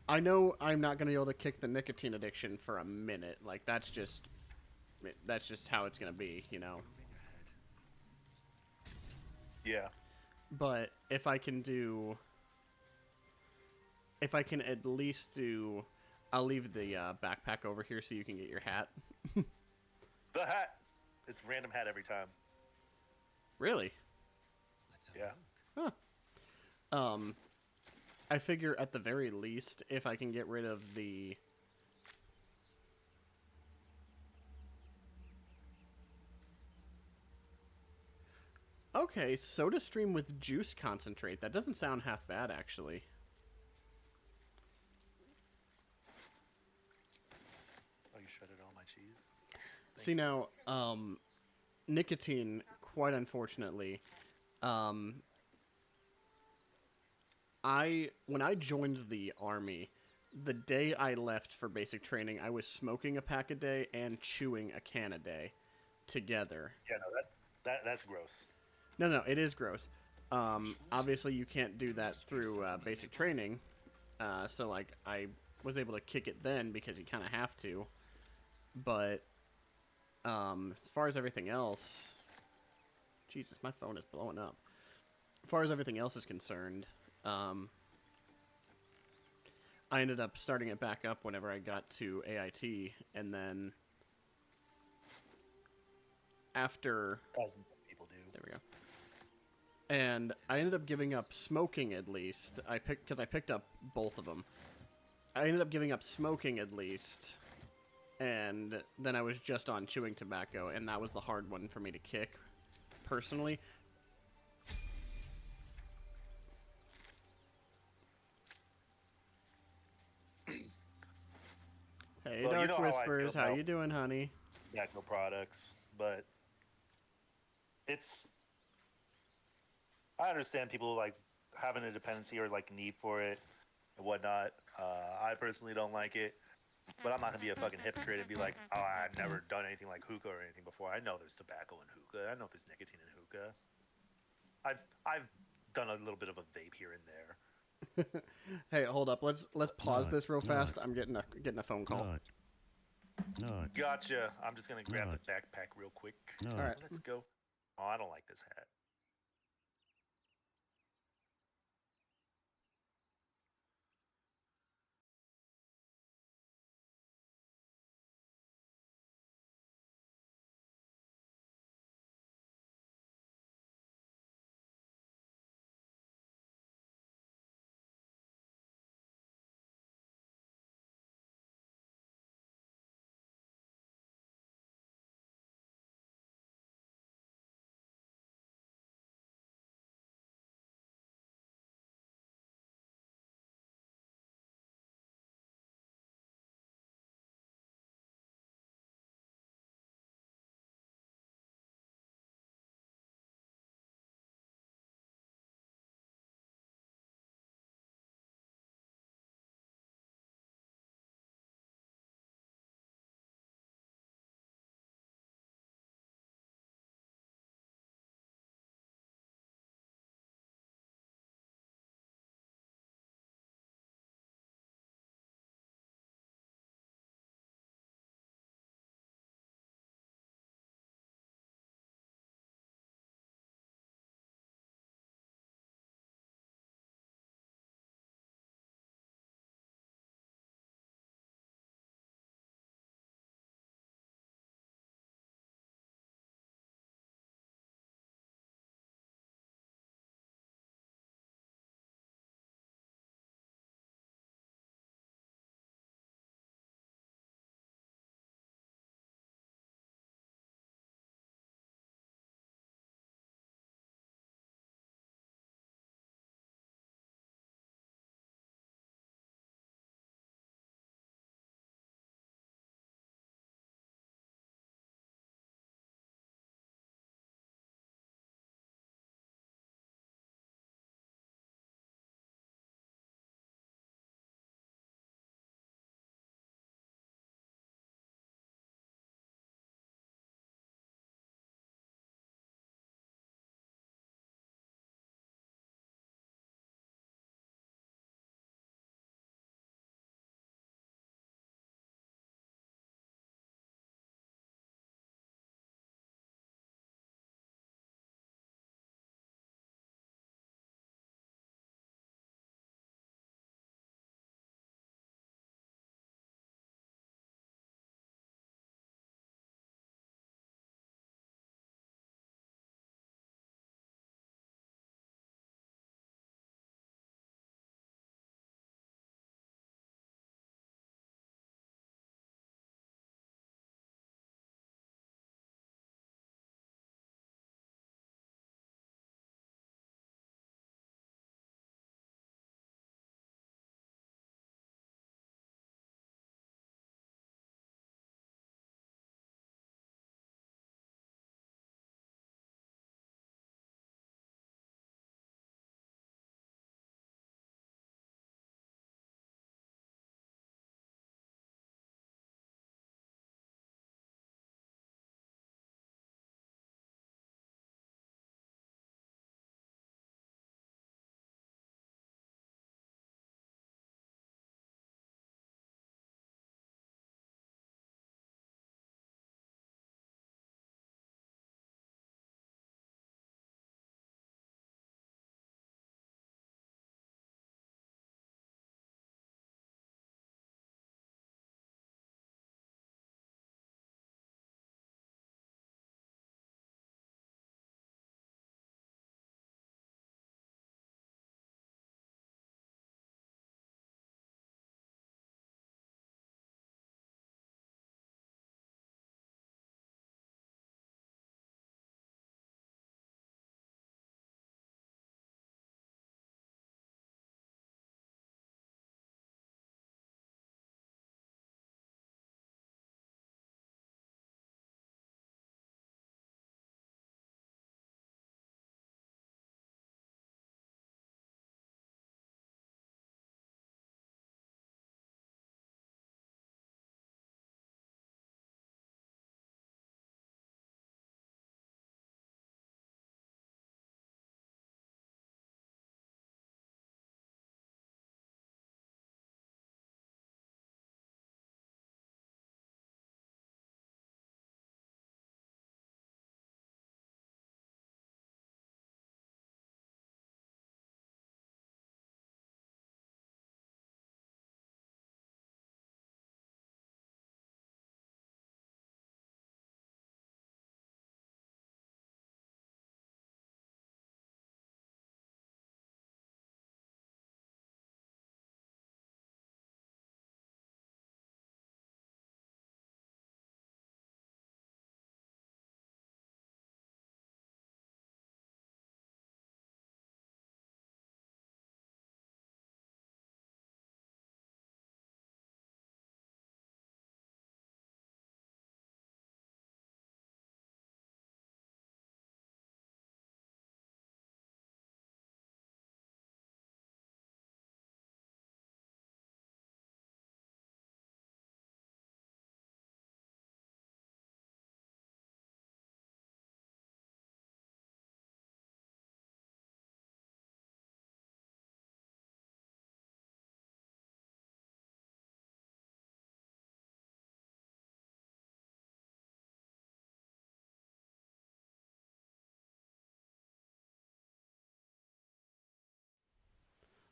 S1: I know I'm not going to be able to kick the nicotine addiction for a minute. Like, that's just how it's going to be, you know?
S2: Yeah.
S1: But if I can at least do... I'll leave the backpack over here so you can get your hat.
S2: The hat. It's random hat every time.
S1: Really?
S2: Yeah.
S1: Huh. I figure at the very least, if I can get rid of the... Okay, soda stream with juice concentrate. That doesn't sound half bad, actually.
S2: Oh, you shredded all my cheese?
S1: See now, nicotine, quite unfortunately, when I joined the army, the day I left for basic training, I was smoking a pack a day and chewing a can a day together.
S2: Yeah, no, that's gross.
S1: No, it is gross. Obviously, you can't do that through basic training, so like I was able to kick it then because you kind of have to. But as far as everything else, Jesus, my phone is blowing up. As far as everything else is concerned, I ended up starting it back up whenever I got to AIT, and then after...
S2: As people do.
S1: There we go. And I ended up giving up smoking at least. Because I picked up both of them. I ended up giving up smoking at least, and then I was just on chewing tobacco, and that was the hard one for me to kick, personally. Hey,
S2: Well,
S1: Dark
S2: you know
S1: Whispers,
S2: how I
S1: how
S2: feel
S1: you doing, honey?
S2: Tobacco products, but I understand people like having a dependency or like need for it and whatnot. I personally don't like it, but I'm not gonna be a fucking hypocrite and be like, oh, I've never done anything like hookah or anything before. I know there's tobacco in hookah. I know there's nicotine in hookah. I've done a little bit of a vape here and there.
S1: Hey, hold up. Let's pause this real fast. I'm getting a phone call.
S3: No.
S2: Gotcha. I'm just gonna grab
S3: No.
S2: the backpack real quick.
S3: No.
S1: All right.
S2: Let's go. Oh, I don't like this hat.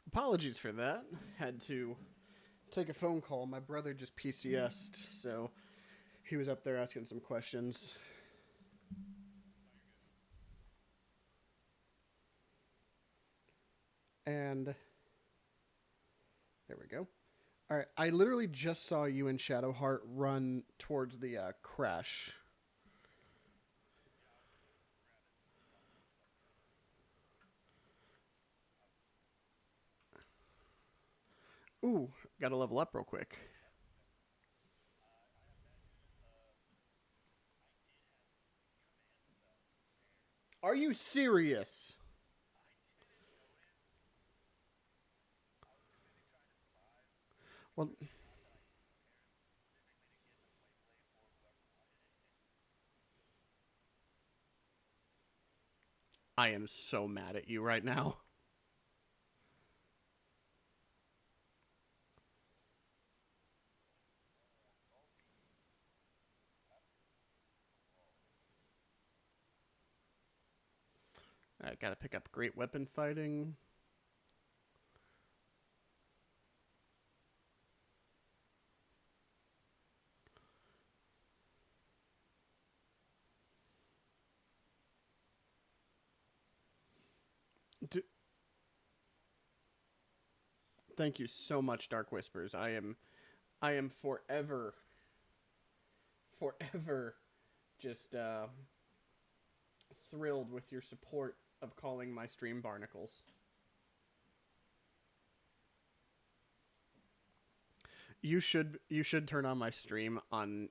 S1: Apologies for that. Had to take a phone call. My brother just PCS'd, so he was up there asking some questions. And there we go. All right, I literally just saw you and Shadowheart run towards the crash. Ooh, gotta level up real quick. Are you serious? Well, I am so mad at you right now. I gotta pick up great weapon fighting. Thank you so much, Dark Whispers. I am forever just thrilled with your support of calling my stream barnacles. You should turn on my stream on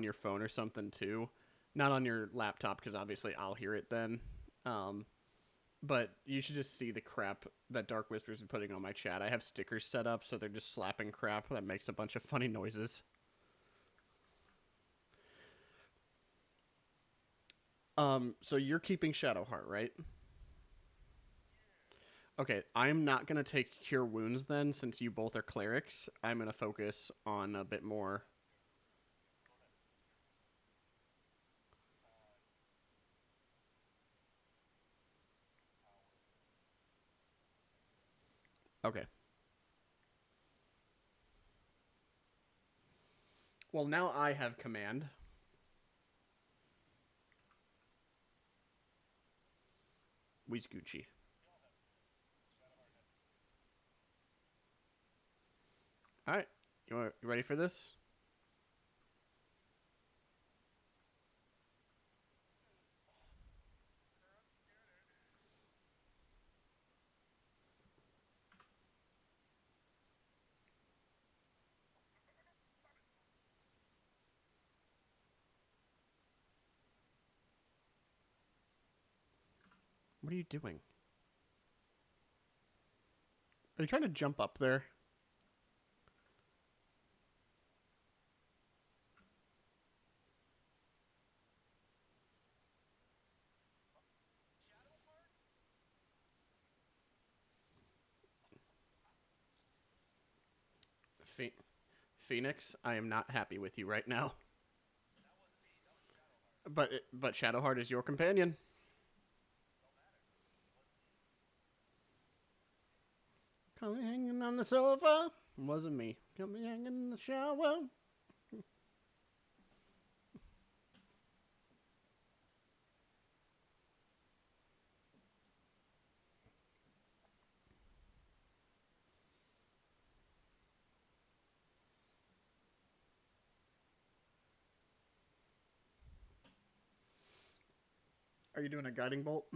S1: your phone or something too, not on your laptop because obviously I'll hear it then. But you should just see the crap that Dark Whispers is putting on my chat. I have stickers set up so they're just slapping crap that makes a bunch of funny noises. So you're keeping Shadowheart, right? Okay, I'm not going to take Cure Wounds then, since you both are clerics. I'm going to focus on a bit more... Okay. Well, now I have command. We's Gucci. Alright, you ready for this? What are you doing? Are you trying to jump up there? Phoenix, I am not happy with you right now. But Shadowheart is your companion. Come hanging on the sofa. Wasn't me. Come hanging in the shower. Are you doing a guiding bolt?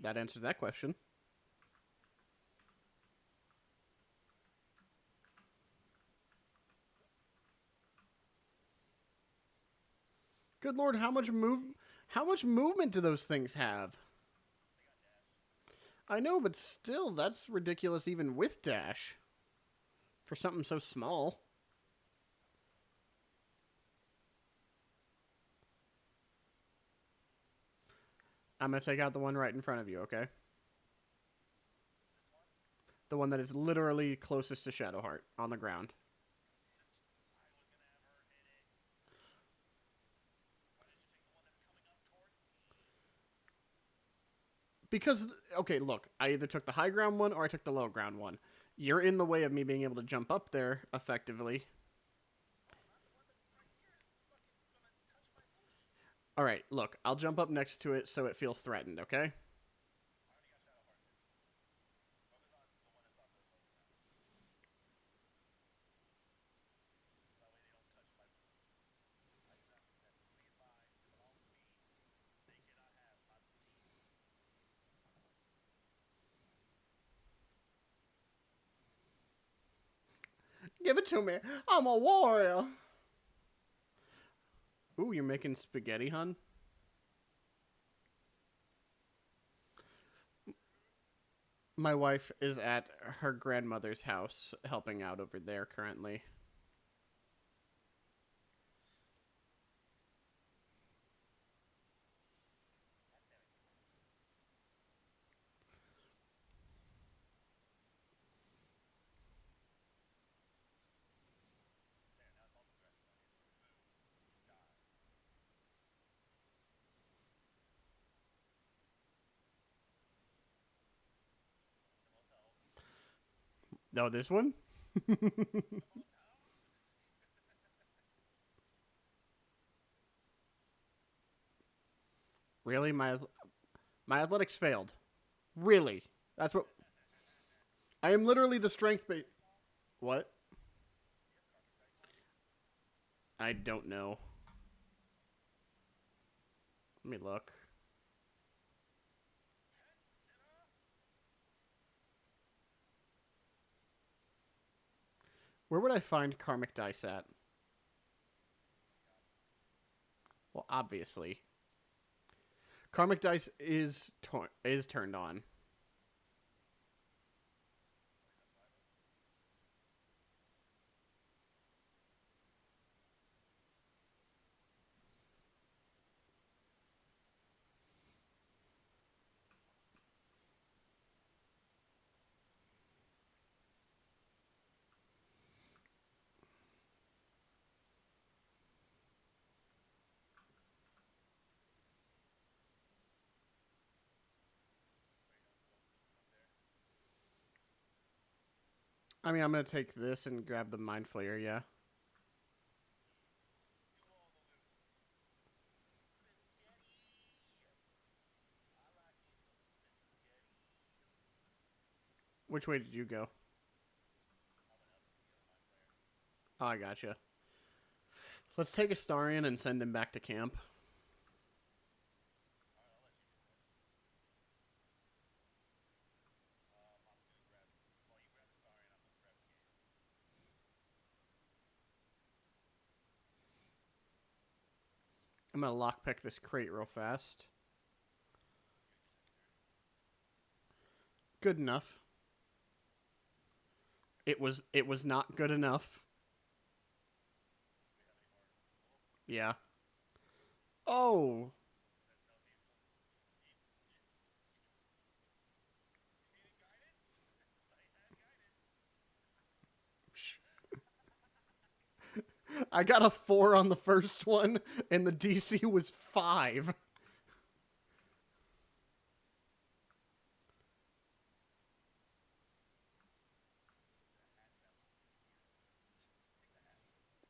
S1: That answers that question. Good lord, how much movement do those things have? I know, but still, that's ridiculous even with dash. For something so small. I'm going to take out the one right in front of you, okay? The one that is literally closest to Shadowheart on the ground. Because, okay, look, I either took the high ground one or I took the low ground one. You're in the way of me being able to jump up there effectively. All right, look, I'll jump up next to it so it feels threatened, okay? Give it to me. I'm a warrior. Ooh, you're making spaghetti, hun? My wife is at her grandmother's house helping out over there currently. No, this one? Really? My athletics failed. Really? That's what... I am literally the strength bait. What? I don't know. Let me look. Where would I find karmic dice at? Well, obviously. Karmic dice is turned on. I mean, I'm going to take this and grab the Mind Flayer, yeah. Which way did you go? Oh, I gotcha. Let's take Astarion and send him back to camp. I'm going to lockpick this crate real fast. Good enough. It was not good enough. Yeah. Oh. I got a 4 on the first one, and the DC was 5.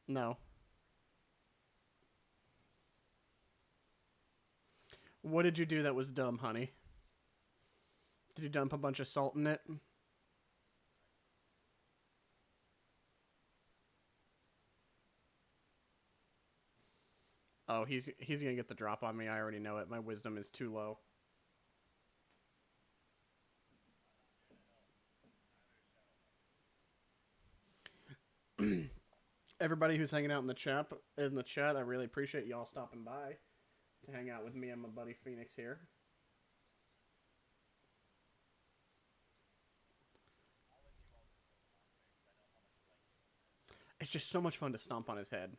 S1: No. What did you do that was dumb, honey? Did you dump a bunch of salt in it? Oh, he's gonna get the drop on me. I already know it. My wisdom is too low. Everybody who's hanging out in the chat, I really appreciate y'all stopping by to hang out with me and my buddy Phoenix here. It's just so much fun to stomp on his head.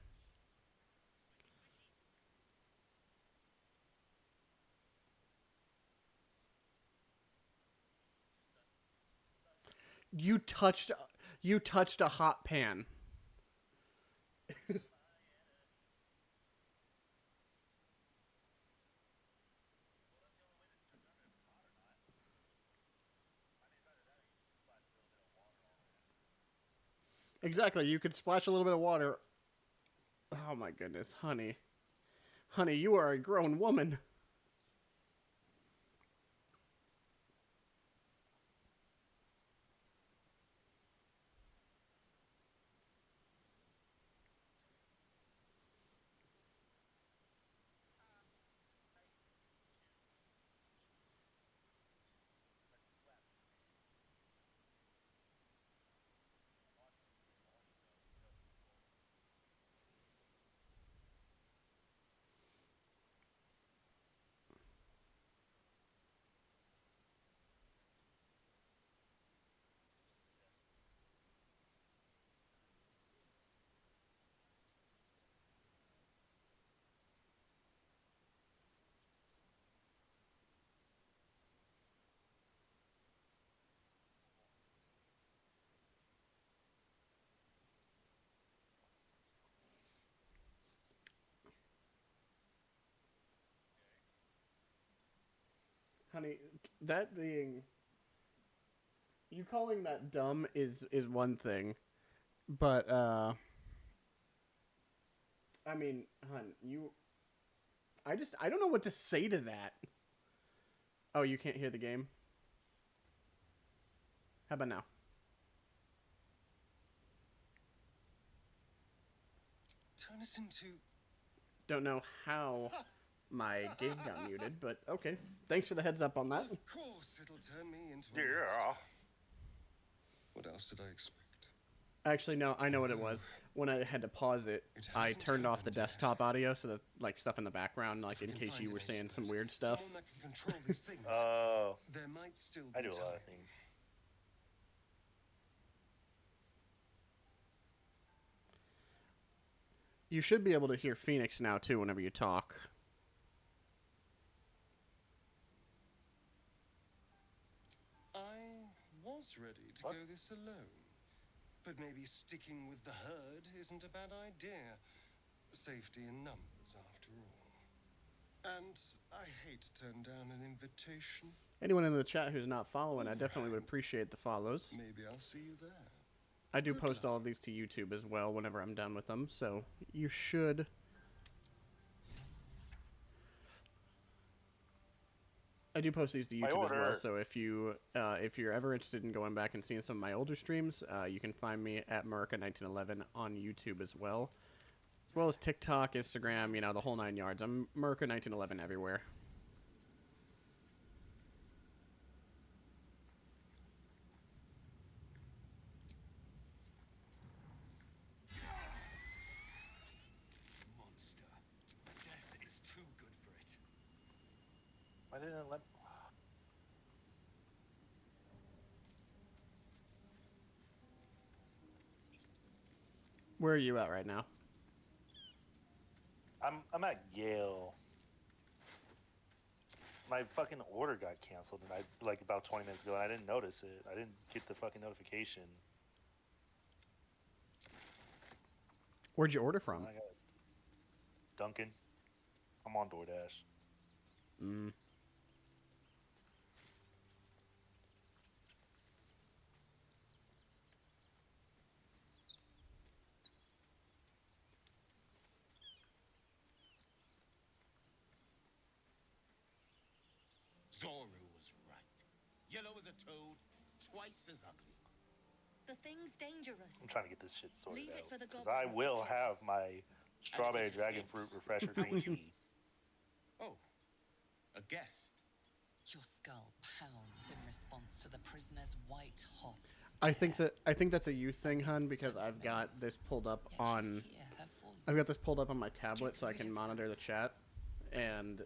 S1: You touched a hot pan. Exactly. You could splash a little bit of water. Oh my goodness, honey. Honey, you are a grown woman. Honey, that being you calling that dumb is one thing, but I mean, hun, I don't know what to say to that. Oh, you can't hear the game? How about now?
S3: Turn us into...
S1: Don't know how my game got muted, but okay. Thanks for the heads up on that.
S3: Of course, it'll turn me into...
S2: Yeah.
S3: What else did I expect?
S1: Actually, no, I know what it was. When I had to pause it, I turned off the desktop audio so that, like, stuff in the background, like, in case you were saying some weird stuff.
S3: Someone that can control these things.
S2: Oh,
S3: There might still be
S2: I do a lot
S3: time.
S2: of things.
S1: You should be able to hear Phoenix now, too, whenever you talk.
S3: I was ready to
S2: What?
S3: go this alone. But maybe sticking with the herd isn't a bad idea. Safety in numbers, after all. And I hate to turn down an invitation.
S1: Anyone in the chat who's not following, I definitely would appreciate the follows.
S3: Maybe I'll see you there.
S1: I do
S3: Good
S1: post
S3: luck.
S1: all of these to YouTube as well whenever I'm done with them, so you should... I do post these to
S2: My
S1: YouTube as well,
S2: order.
S1: so if you're ever interested in going back and seeing some of my older streams, you can find me at Murica1911 on YouTube as well as TikTok, Instagram, you know, the whole 9 yards. I'm Murica1911 everywhere.
S3: Monster. Death is too good for it.
S2: Why didn't it let?
S1: Where are you at right now?
S2: I'm at Yale. My fucking order got canceled, and I like about 20 minutes ago, and I didn't notice it. I didn't get the fucking notification.
S1: Where'd you order from?
S2: I got Duncan. I'm on DoorDash.
S1: Mm.
S7: Zoru was right. Yellow as a toad, twice as ugly.
S5: The thing's dangerous.
S2: I'm trying to get this shit sorted
S5: Leave it
S2: out.
S5: for the
S2: 'Cause
S5: goblins
S2: I
S5: to
S2: will
S5: kill.
S2: have my strawberry dragon fruit refresher green tea.
S7: Oh, a guest.
S4: Your skull pounds in response to the prisoner's white hot
S1: I think that's a you thing, hun, because I've got this pulled up on my tablet so I can monitor the chat, and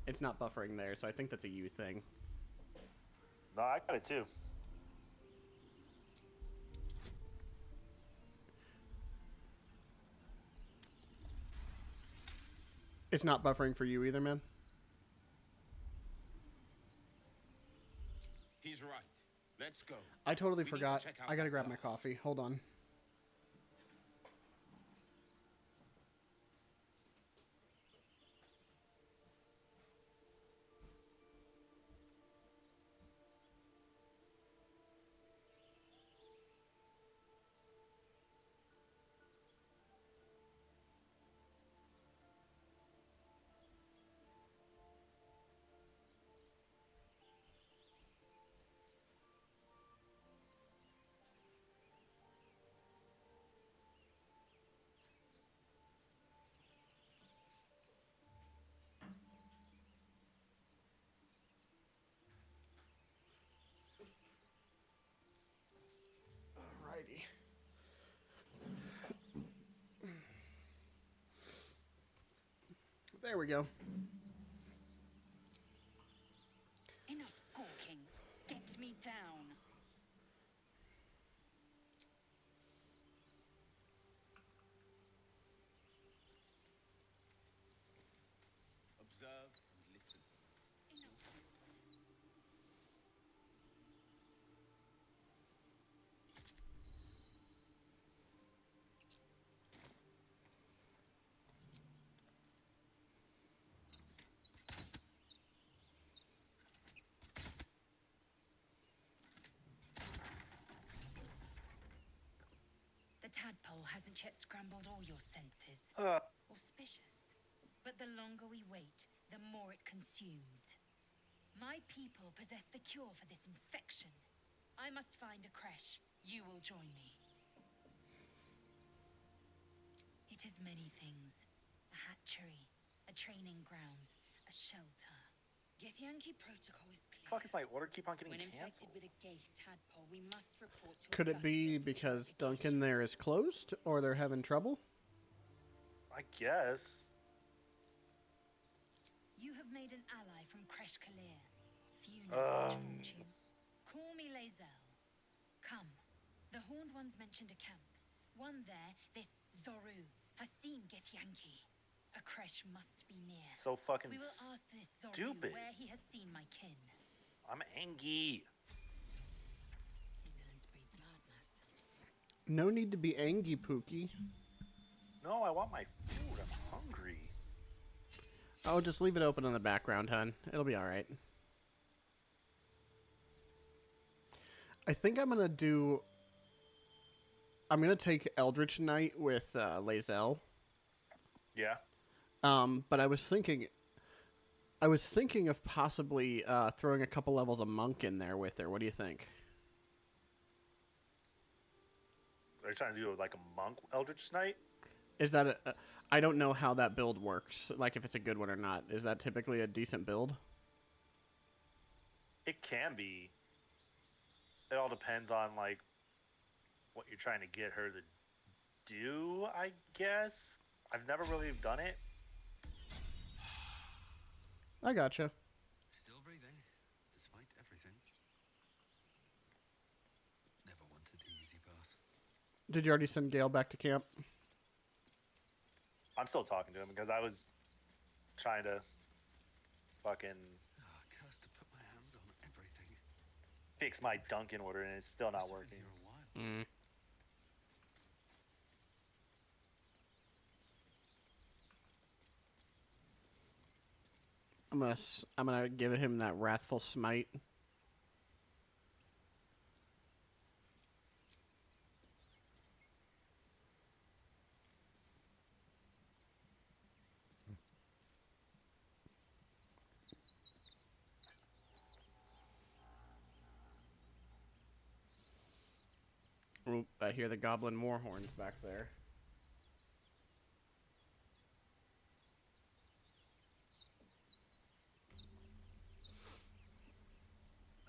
S1: it's not buffering there, so I think that's a you thing.
S2: No, I got it too.
S1: It's not buffering for you either, man.
S7: He's right. Let's go.
S1: I totally
S7: We need to
S1: forgot.
S7: check out
S1: I gotta
S7: the
S1: grab my
S7: glass.
S1: coffee. Hold on. There we go.
S4: Enough gawking. Get me down.
S7: Observe and listen.
S4: The tadpole hasn't yet scrambled all your senses.
S2: Uh,
S4: Auspicious. But the longer we wait, the more it consumes. My people possess the cure for this infection. I must find a creche. You will join me. It is many things. A hatchery, a training grounds, a shelter. Githyanki protocol is clear.
S2: fuck is my order keep on getting
S4: When infected
S2: canceled?
S4: with a gate tadpole, we must report to
S1: Could it be
S4: Augustus
S1: because
S4: for
S1: Duncan there is closed, or they're having trouble?
S2: I guess.
S4: You have made an ally from Kresh Kalir. Few know such fortune. Call me Lae'zel. Come. The Horned Ones mentioned a camp. One there, this Zoru, has seen Githyanki. A Kresh must be near.
S2: So fucking
S4: We will ask this Zoru
S2: stupid.
S4: where he has seen my kin.
S2: I'm angry.
S4: Indolence breeds madness.
S1: No need to be angry, Pookie.
S2: No, I want my food. I'm hungry.
S1: Oh, just leave it open in the background, hon. It'll be alright. I think I'm gonna take Eldritch Knight with Lae'zel.
S2: Yeah.
S1: But I was thinking of possibly throwing a couple levels of Monk in there with her. What do you think?
S2: Are you trying to do like a monk Eldritch Knight?
S1: Is that I don't know how that build works, like if it's a good one or not. Is that typically a decent build?
S2: It can be. It all depends on like what you're trying to get her to do, I guess. I've never really done it.
S1: I gotcha.
S8: Still breathing, despite everything. Never wanted the easy path.
S1: Did you already send Gale back to camp?
S2: I'm still talking to him because I was trying to fucking
S8: Cursed to put my hands on everything.
S2: fix my Dunkin' order and it's still not
S8: Must have
S2: working.
S8: been here a while.
S1: I'm gonna give him that wrathful smite. Oop, I hear the goblin war horns back there.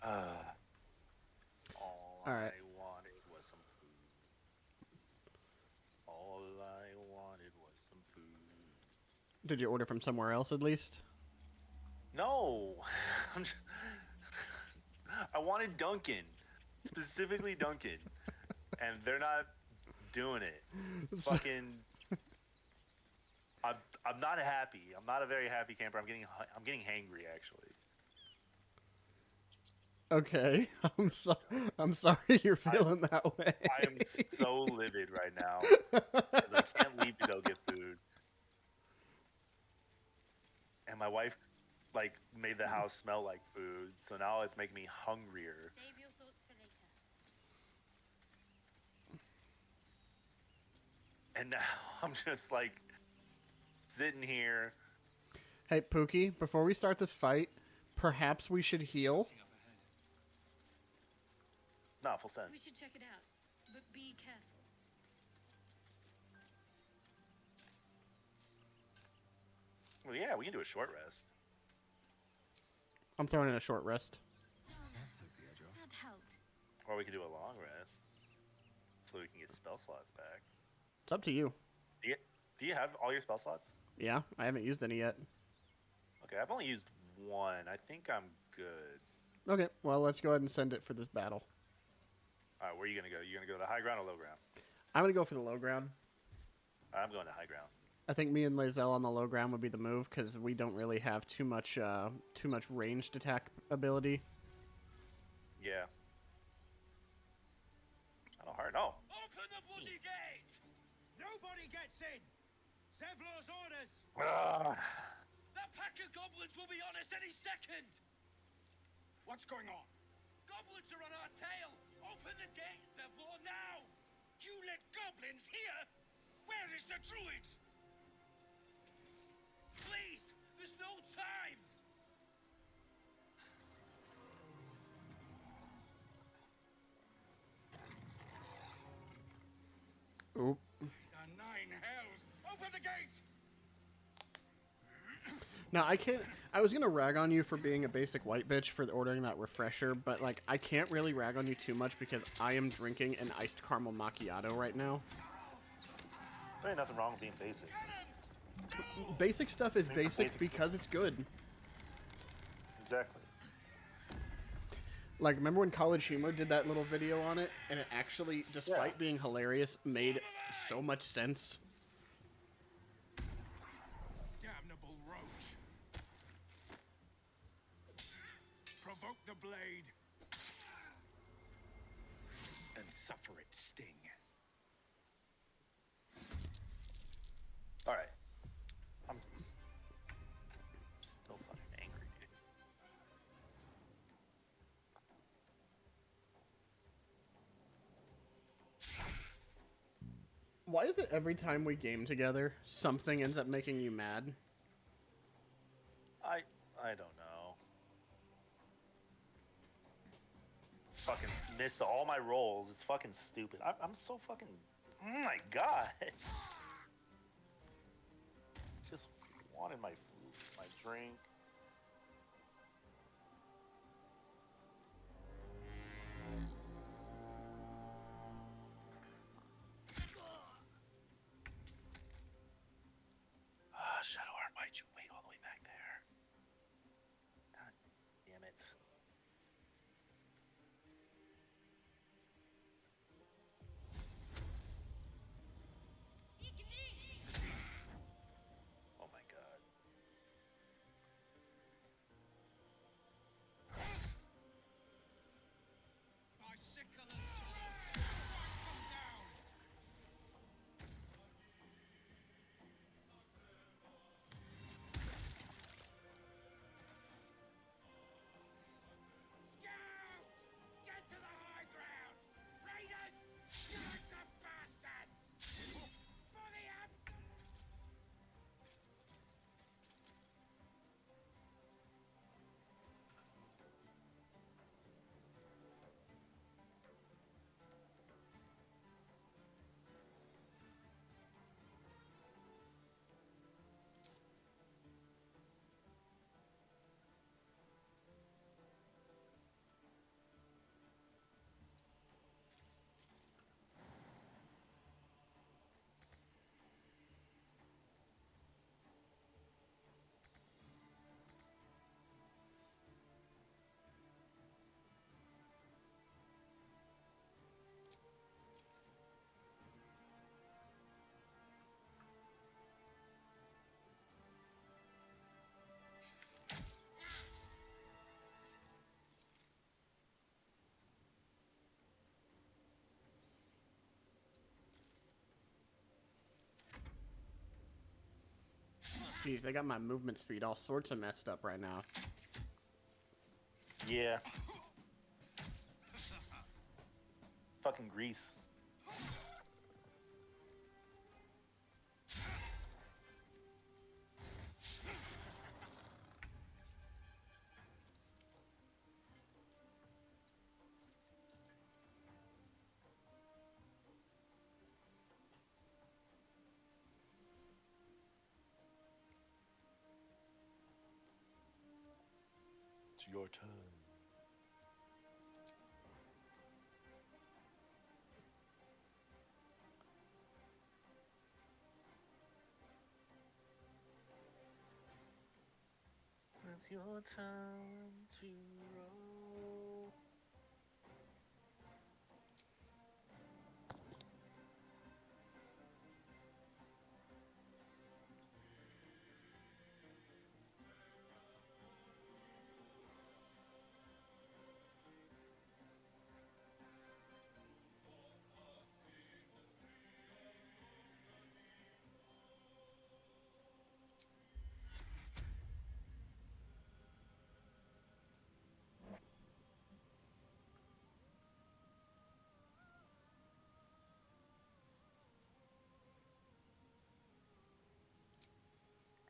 S2: All
S1: All right.
S2: I wanted was some food. All I wanted was some food.
S1: Did you order from somewhere else at least?
S2: No, I wanted Dunkin', specifically Dunkin', and they're not doing it. Fucking, I'm not happy. I'm not a very happy camper. I'm getting hangry actually.
S1: Okay, I'm sorry you're feeling that way.
S2: I am so livid right now 'cause I can't leave to go get food, and my wife like made the house smell like food, so now it's making me hungrier.
S5: Save your thoughts for later.
S2: And now I'm just like sitting here.
S1: Hey, Pookie, before we start this fight, perhaps we should heal.
S2: No, full sense.
S5: We should check it out, but be careful.
S2: Well, yeah, we can do a short rest.
S1: I'm throwing in a short rest.
S5: That helped.
S2: Or we could do a long rest. So we can get spell slots back.
S1: It's up to you.
S2: Do you have all your spell slots?
S1: Yeah, I haven't used any yet.
S2: Okay, I've only used one. I think I'm good.
S1: Okay, well, let's go ahead and send it for this battle.
S2: All right, where are you gonna go? You gonna go to high ground or low ground?
S1: I'm going to go for the low ground.
S2: I'm going to high ground.
S1: I think me and Lae'zel on the low ground would be the move because we don't really have too much ranged attack ability.
S2: Yeah. I don't hard. No.
S7: Open the bloody gate! Nobody gets in! Zevlor's orders! That pack of goblins will be on us any second! What's going on? Goblins are on our tail! Open the gate, Zevlor, now! You let goblins here? Where is the druid? Please! There's no time!
S1: Oop.
S7: The nine hells! Open the gate!
S1: Now, I was going to rag on you for being a basic white bitch for ordering that refresher, but, like, I can't really rag on you too much because I am drinking an iced caramel macchiato right now.
S2: There ain't nothing wrong with being basic.
S1: Basic stuff is basic because it's good.
S2: Exactly.
S1: Like, remember when College Humor did that little video on it, and it actually, despite being hilarious, made so much sense?
S7: Damnable roach! Provoke the blade and suffer its sting.
S2: All right. I'm still fucking angry, dude.
S1: Why is it every time we game together, something ends up making you mad?
S2: I don't know. Fucking missed all my rolls. It's fucking stupid. I'm so fucking. Oh my god. Just wanted my food, my drink. Shadowheart, why'd you wait all the way back there? God damn it. Oh my god.
S7: My sickle and sword! Come down! Scout! Get to the high ground! Raiders! Sons of bastards! For the
S1: Jeez, they got my movement speed all sorts of messed up right now.
S2: Yeah. Fucking Grease. It's your turn. It's your turn to roll.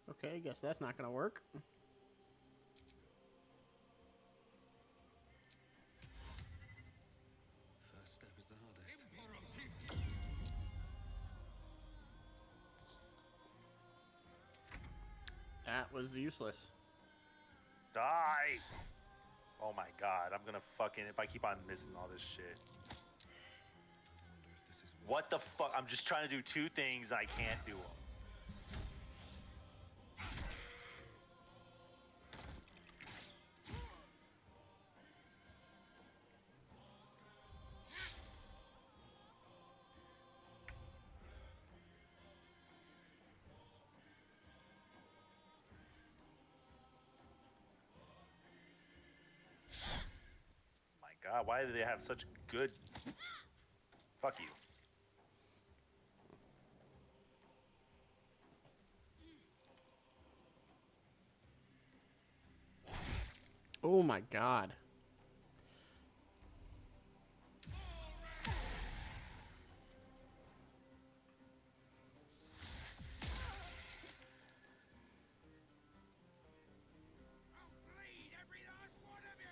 S1: Okay, I guess that's not gonna work.
S8: First step is the hardest.
S1: That was useless.
S2: Die! Oh my god, I'm gonna fucking, if I keep on missing all this shit. What the fuck? I'm just trying to do two things and I can't do them. My god, why do they have such good... Fuck you.
S1: Oh my god.
S7: Bleed every last one of you!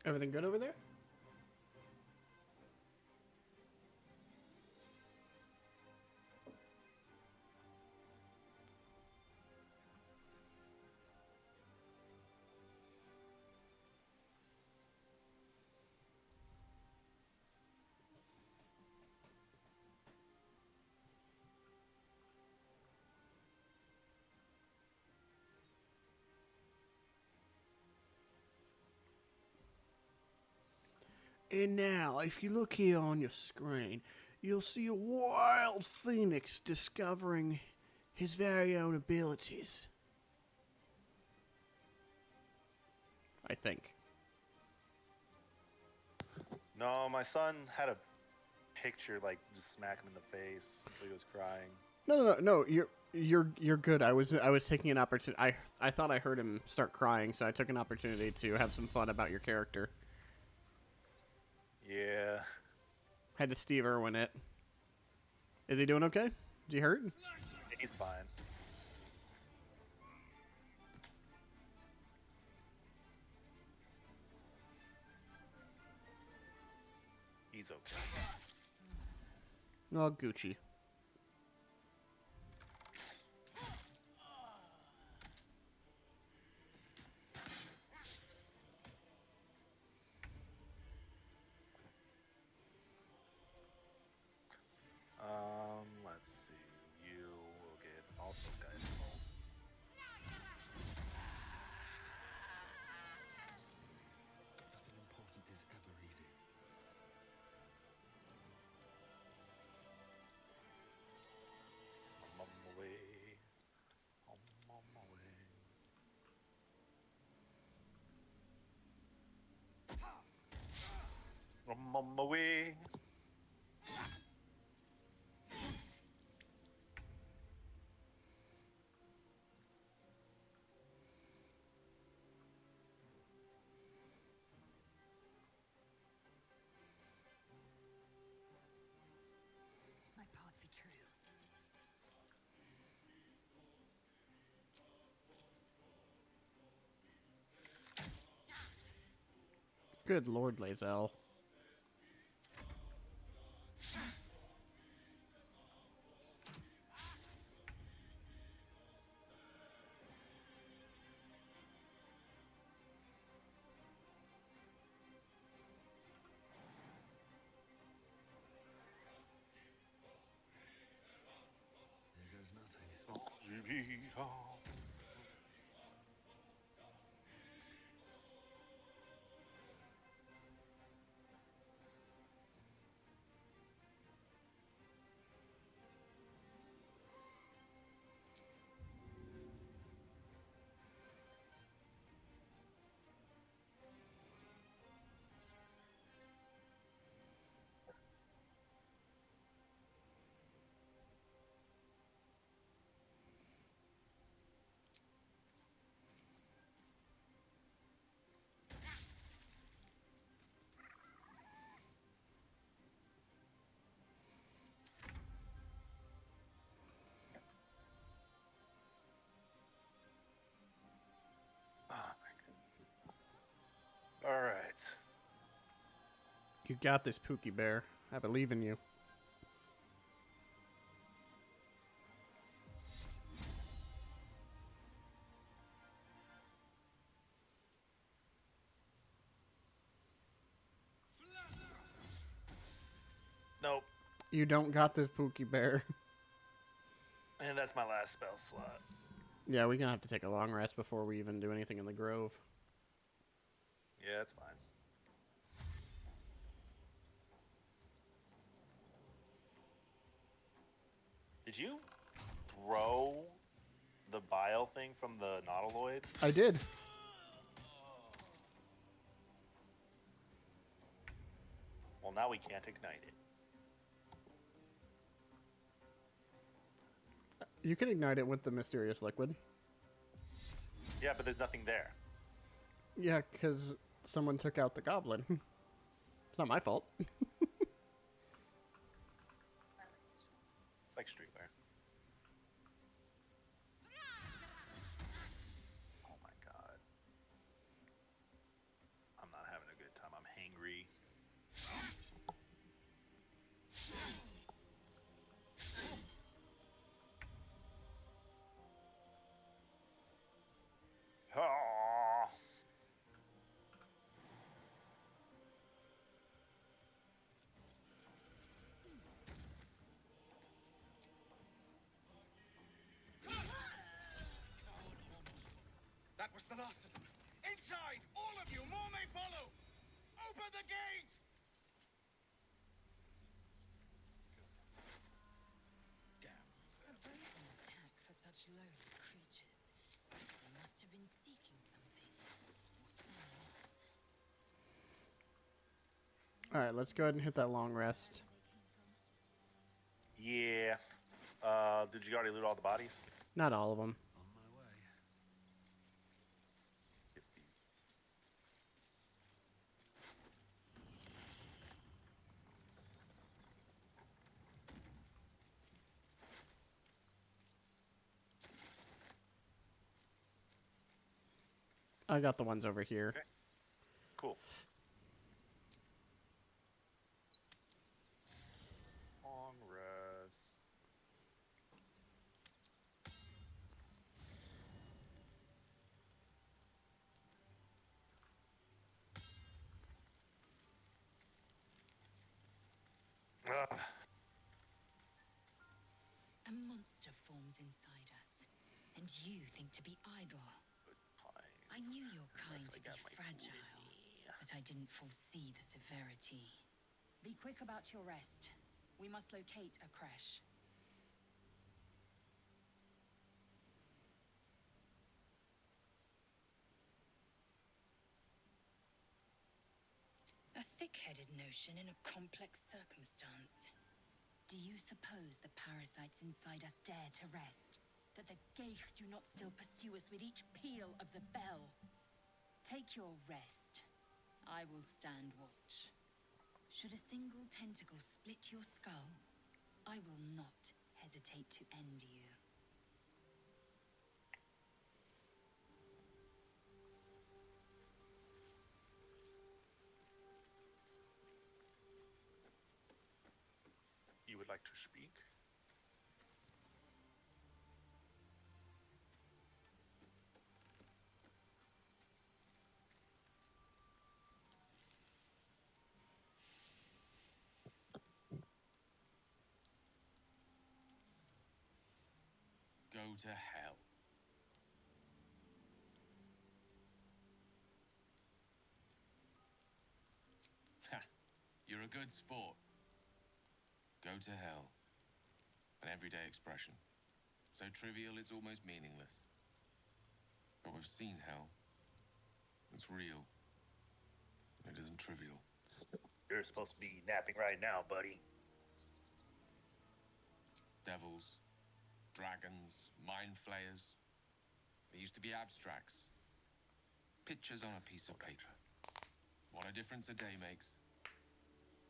S1: Everything good over there? And now, if you look here on your screen, you'll see a wild phoenix discovering his very own abilities. I think.
S2: No, my son had a picture, like, just smack him in the face, so he was crying.
S1: No. You're good. I was taking an opportunity. I thought I heard him start crying, so I took an opportunity to have some fun about your character.
S2: Yeah.
S1: Had to Steve Irwin it. Is he doing okay? Is he hurt?
S2: He's fine. He's okay.
S1: Oh, Gucci.
S2: Let's see. You will get also guys roll.
S8: Nothing important is ever easy.
S2: I'm on my way. I'm on my way. I'm on my way.
S5: My path be true.
S1: Good Lord, Lae'zel.
S8: There goes nothing.
S2: All right.
S1: You got this, Pookie Bear. I believe in you.
S2: Nope.
S1: You don't got this, Pookie Bear.
S2: And that's my last spell slot.
S1: Yeah, we're gonna have to take a long rest before we even do anything in the grove.
S2: Yeah, that's fine. Did you throw the bile thing from the Nautiloid?
S1: I did.
S2: Well, now we can't ignite it.
S1: You can ignite it with the mysterious liquid.
S2: Yeah, but there's nothing there.
S1: Yeah, because someone took out the goblin. It's not my fault.
S2: It's like streetwear. Oh my god. I'm not having a good time. I'm hangry. Ah.
S7: That was the last of them. Inside! All of you! More may follow! Open the gate! Damn.
S5: A brazen attack for such lowly creatures. They must have been seeking something. Or someone.
S1: Alright, let's go ahead and hit that long rest.
S2: Yeah. Did you already loot all the bodies?
S1: Not all of them.
S8: On my way.
S1: I got the ones over here.
S2: Okay. Cool. Long rest. Ugh.
S4: A monster forms inside us, and you think to be idle. I knew your kind to be fragile, but I didn't foresee the severity. Be quick about your rest. We must locate a crash. A thick-headed notion in a complex circumstance. Do you suppose the parasites inside us dare to rest? That the Geich do not still pursue us with each peal of the bell? Take your rest. I will stand watch. Should a single tentacle split your skull, I will not hesitate to end you.
S2: You would like to speak?
S8: Go to hell. Ha! You're a good sport. Go to hell. An everyday expression. So trivial it's almost meaningless. But we've seen hell. It's real. It isn't trivial.
S2: You're supposed to be napping right now, buddy.
S8: Devils, dragons, mind flayers. They used to be abstracts. Pictures on a piece of paper. What a difference a day makes.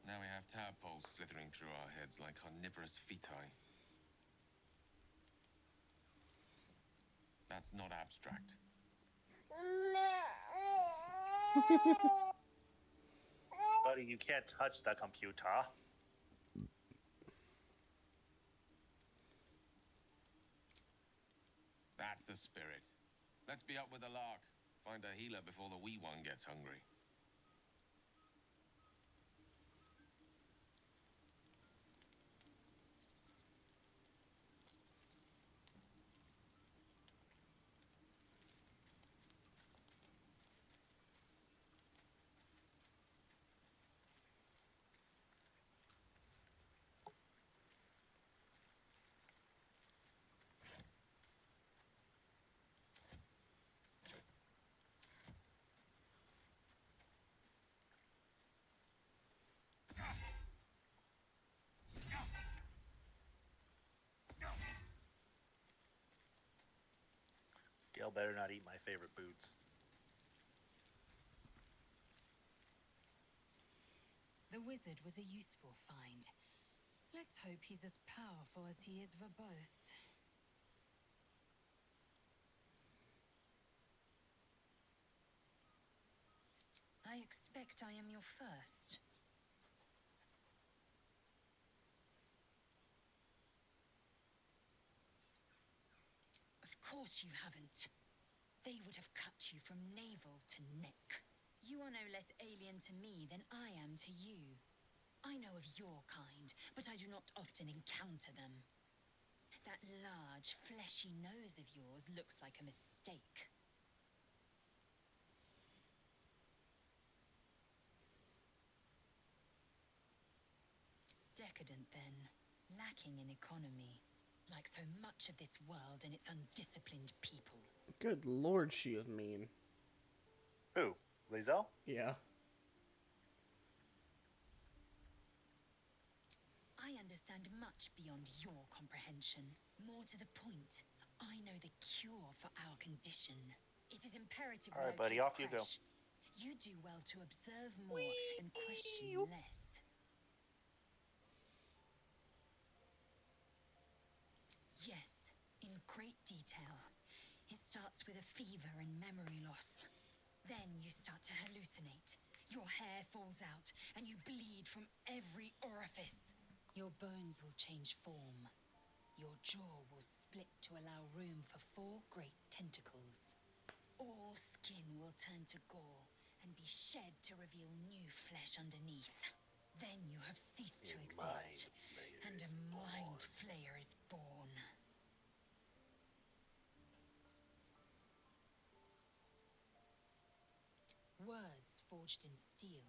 S8: Now we have tadpoles slithering through our heads like carnivorous feti. That's not abstract.
S2: Buddy, you can't touch the computer.
S8: That's the spirit. Let's be up with the lark. Find a healer before the wee one gets hungry.
S2: Gale better not eat my favorite boots.
S4: The wizard was a useful find. Let's hope he's as powerful as he is verbose. I expect I am your first. Of course you haven't. They would have cut you from navel to neck. You are no less alien to me than I am to you. I know of your kind, but I do not often encounter them. That large, fleshy nose of yours looks like a mistake. Decadent, then. Lacking in economy. Like so much of this world and its undisciplined people.
S1: Good lord, she is mean.
S2: Who? Lae'zel?
S1: Yeah.
S4: I understand much beyond your comprehension. More to the point, I know the cure for our condition. It is imperative.
S2: All right, buddy, off you go.
S4: You do well to observe more and question less. Yes, in great detail. It starts with a fever and memory loss. Then you start to hallucinate. Your hair falls out, and you bleed from every orifice. Your bones will change form. Your jaw will split to allow room for 4 great tentacles. All skin will turn to gore and be shed to reveal new flesh underneath. Then you have ceased to exist, and a mind flayer is born. Words forged in steel.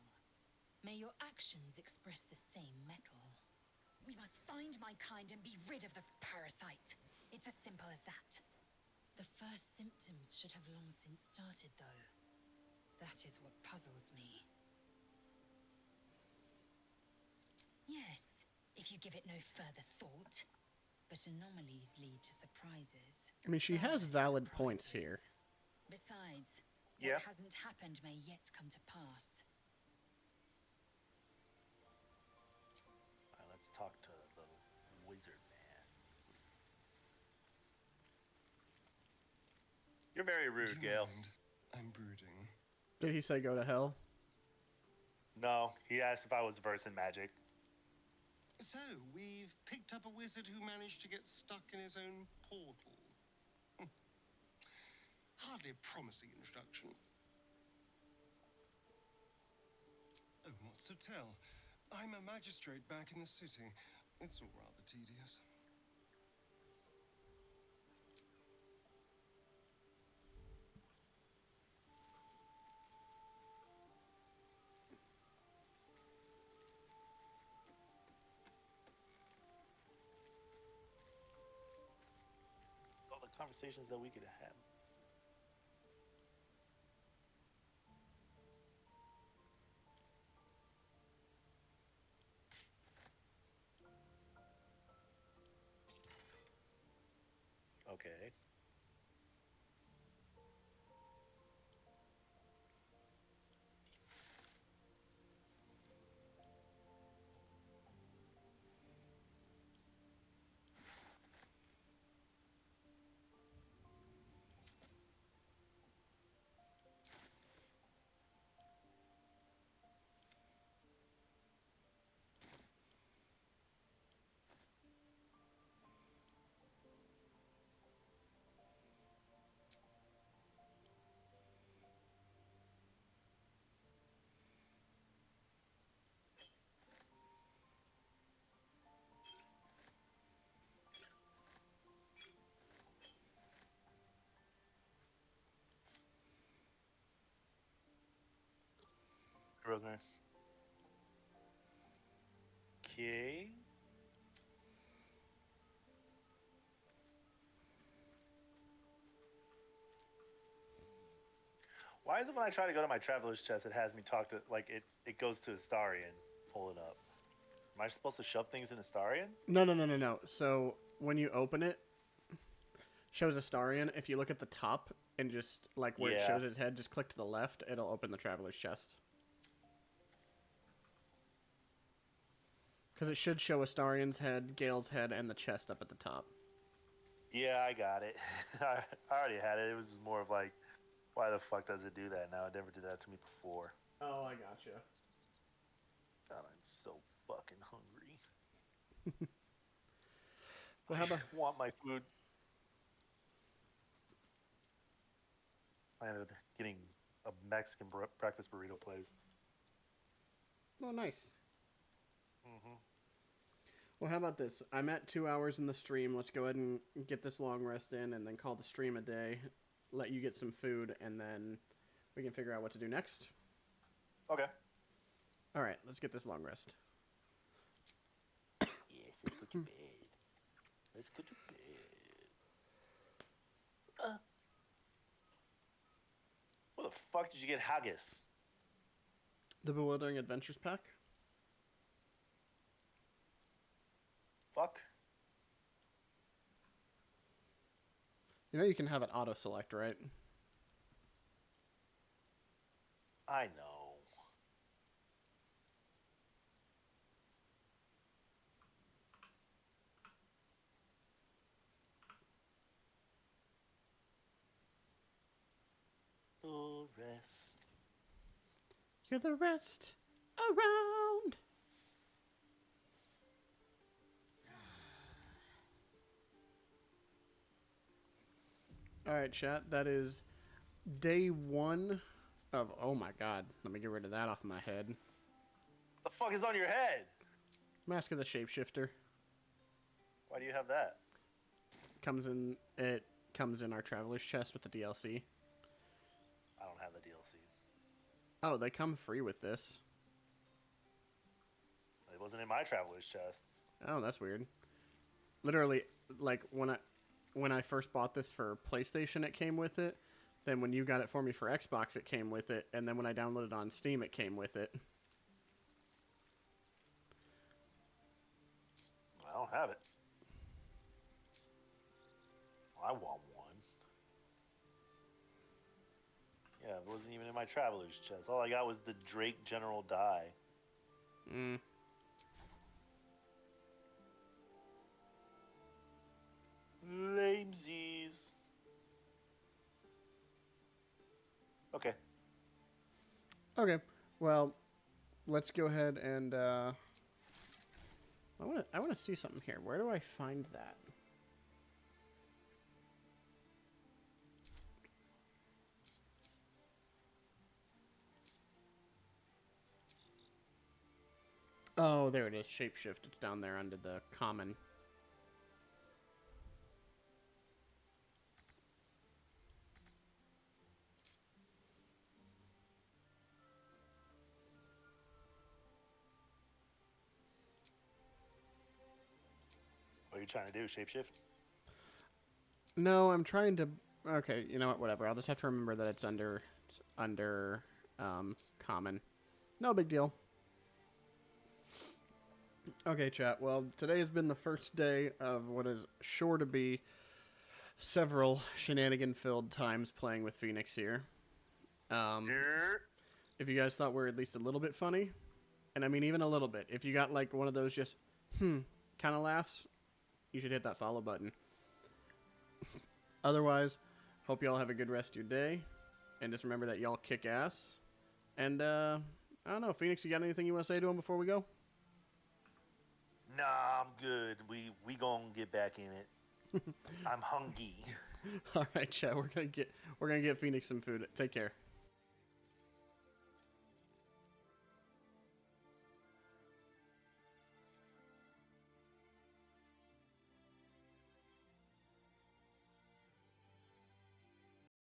S4: May your actions express the same metal. We must find my kind and be rid of the parasite. It's as simple as that. The first symptoms should have long since started, though. That is what puzzles me. Yes, if you give it no further thought. But anomalies lead to surprises.
S1: I mean, she has valid points here.
S4: Besides,
S2: Yeah.
S4: what hasn't happened may yet come to pass.
S2: Alright, let's talk to the wizard man. You're very
S3: Do
S2: rude,
S3: you
S2: Gale.
S3: mind? I'm brooding.
S1: Did he say go to hell?
S2: No, he asked if I was versed in magic.
S3: So, we've picked up a wizard who managed to get stuck in his own portal. Hardly a promising introduction. Oh, what's to tell? I'm a magistrate back in the city. It's all rather tedious.
S2: All the conversations that we could have. Okay. Rosemary. Okay. Why is it when I try to go to my traveler's chest, it has me talk to, like, it goes to Astarion, pull it up. Am I supposed to shove things in Astarion?
S1: No. So when you open it, shows Astarion. If you look at the top and just like where it
S2: Yeah.
S1: shows his head, just click to the left. It'll open the traveler's chest. Because it should show Astarion's head, Gale's head, and the chest up at the top.
S2: Yeah, I got it. I already had it. It was just more of like, why the fuck does it do that now? It never did that to me before.
S1: Oh, I gotcha.
S2: God, I'm so fucking hungry.
S1: Well, how about...
S2: I want my food. I ended up getting a Mexican breakfast burrito place.
S1: Oh, nice.
S2: Mm-hmm.
S1: Well, how about this? I'm at 2 hours in the stream. Let's go ahead and get this long rest in and then call the stream a day. Let you get some food, and then we can figure out what to do next.
S2: Okay.
S1: All right, let's get this long rest.
S2: Yes, let's go to bed. Let's go to bed. Where the fuck did you get haggis?
S1: The Bewildering Adventures pack?
S2: Fuck.
S1: You know you can have it auto-select, right?
S2: I know. Full rest.
S1: You're the rest around. All right, chat. That is day 1 of. Oh my God! Let me get rid of that off my head.
S2: The fuck is on your head?
S1: Mask of the Shapeshifter
S2: Why do you have that?
S1: comes in. It comes in our traveler's chest with the DLC.
S2: I don't have the DLC.
S1: Oh, they come free with this.
S2: It wasn't in my traveler's chest.
S1: Oh, that's weird. Literally, like when I first bought this for PlayStation, it came with it. Then when you got it for me for Xbox, it came with it. And then when I downloaded it on Steam, it came with it.
S2: I don't have it. I want one. Yeah, it wasn't even in my traveler's chest. All I got was the Drake General die.
S1: Mm.
S2: Lamesies. Okay.
S1: Okay. Well, let's go ahead and I want to see something here. Where do I find that? Oh, there it is. Shapeshift. It's down there under the common.
S2: What are you trying to do? Shapeshift?
S1: No, I'm trying to. Okay, you know what? Whatever. I'll just have to remember that it's under common. No big deal. Okay, chat. Well, today has been the first day of what is sure to be several shenanigan-filled times playing with Phoenix here. If you guys thought we're at least a little bit funny, and I mean even a little bit, if you got like one of those just kind of laughs, you should hit that follow button. Otherwise, hope y'all have a good rest of your day, and just remember that y'all kick ass. And I don't know, Phoenix, you got anything you want to say to him before we go?
S2: Nah, I'm good. We gonna get back in it. I'm hungry.
S1: All right, chat. We're gonna get Phoenix some food. Take care.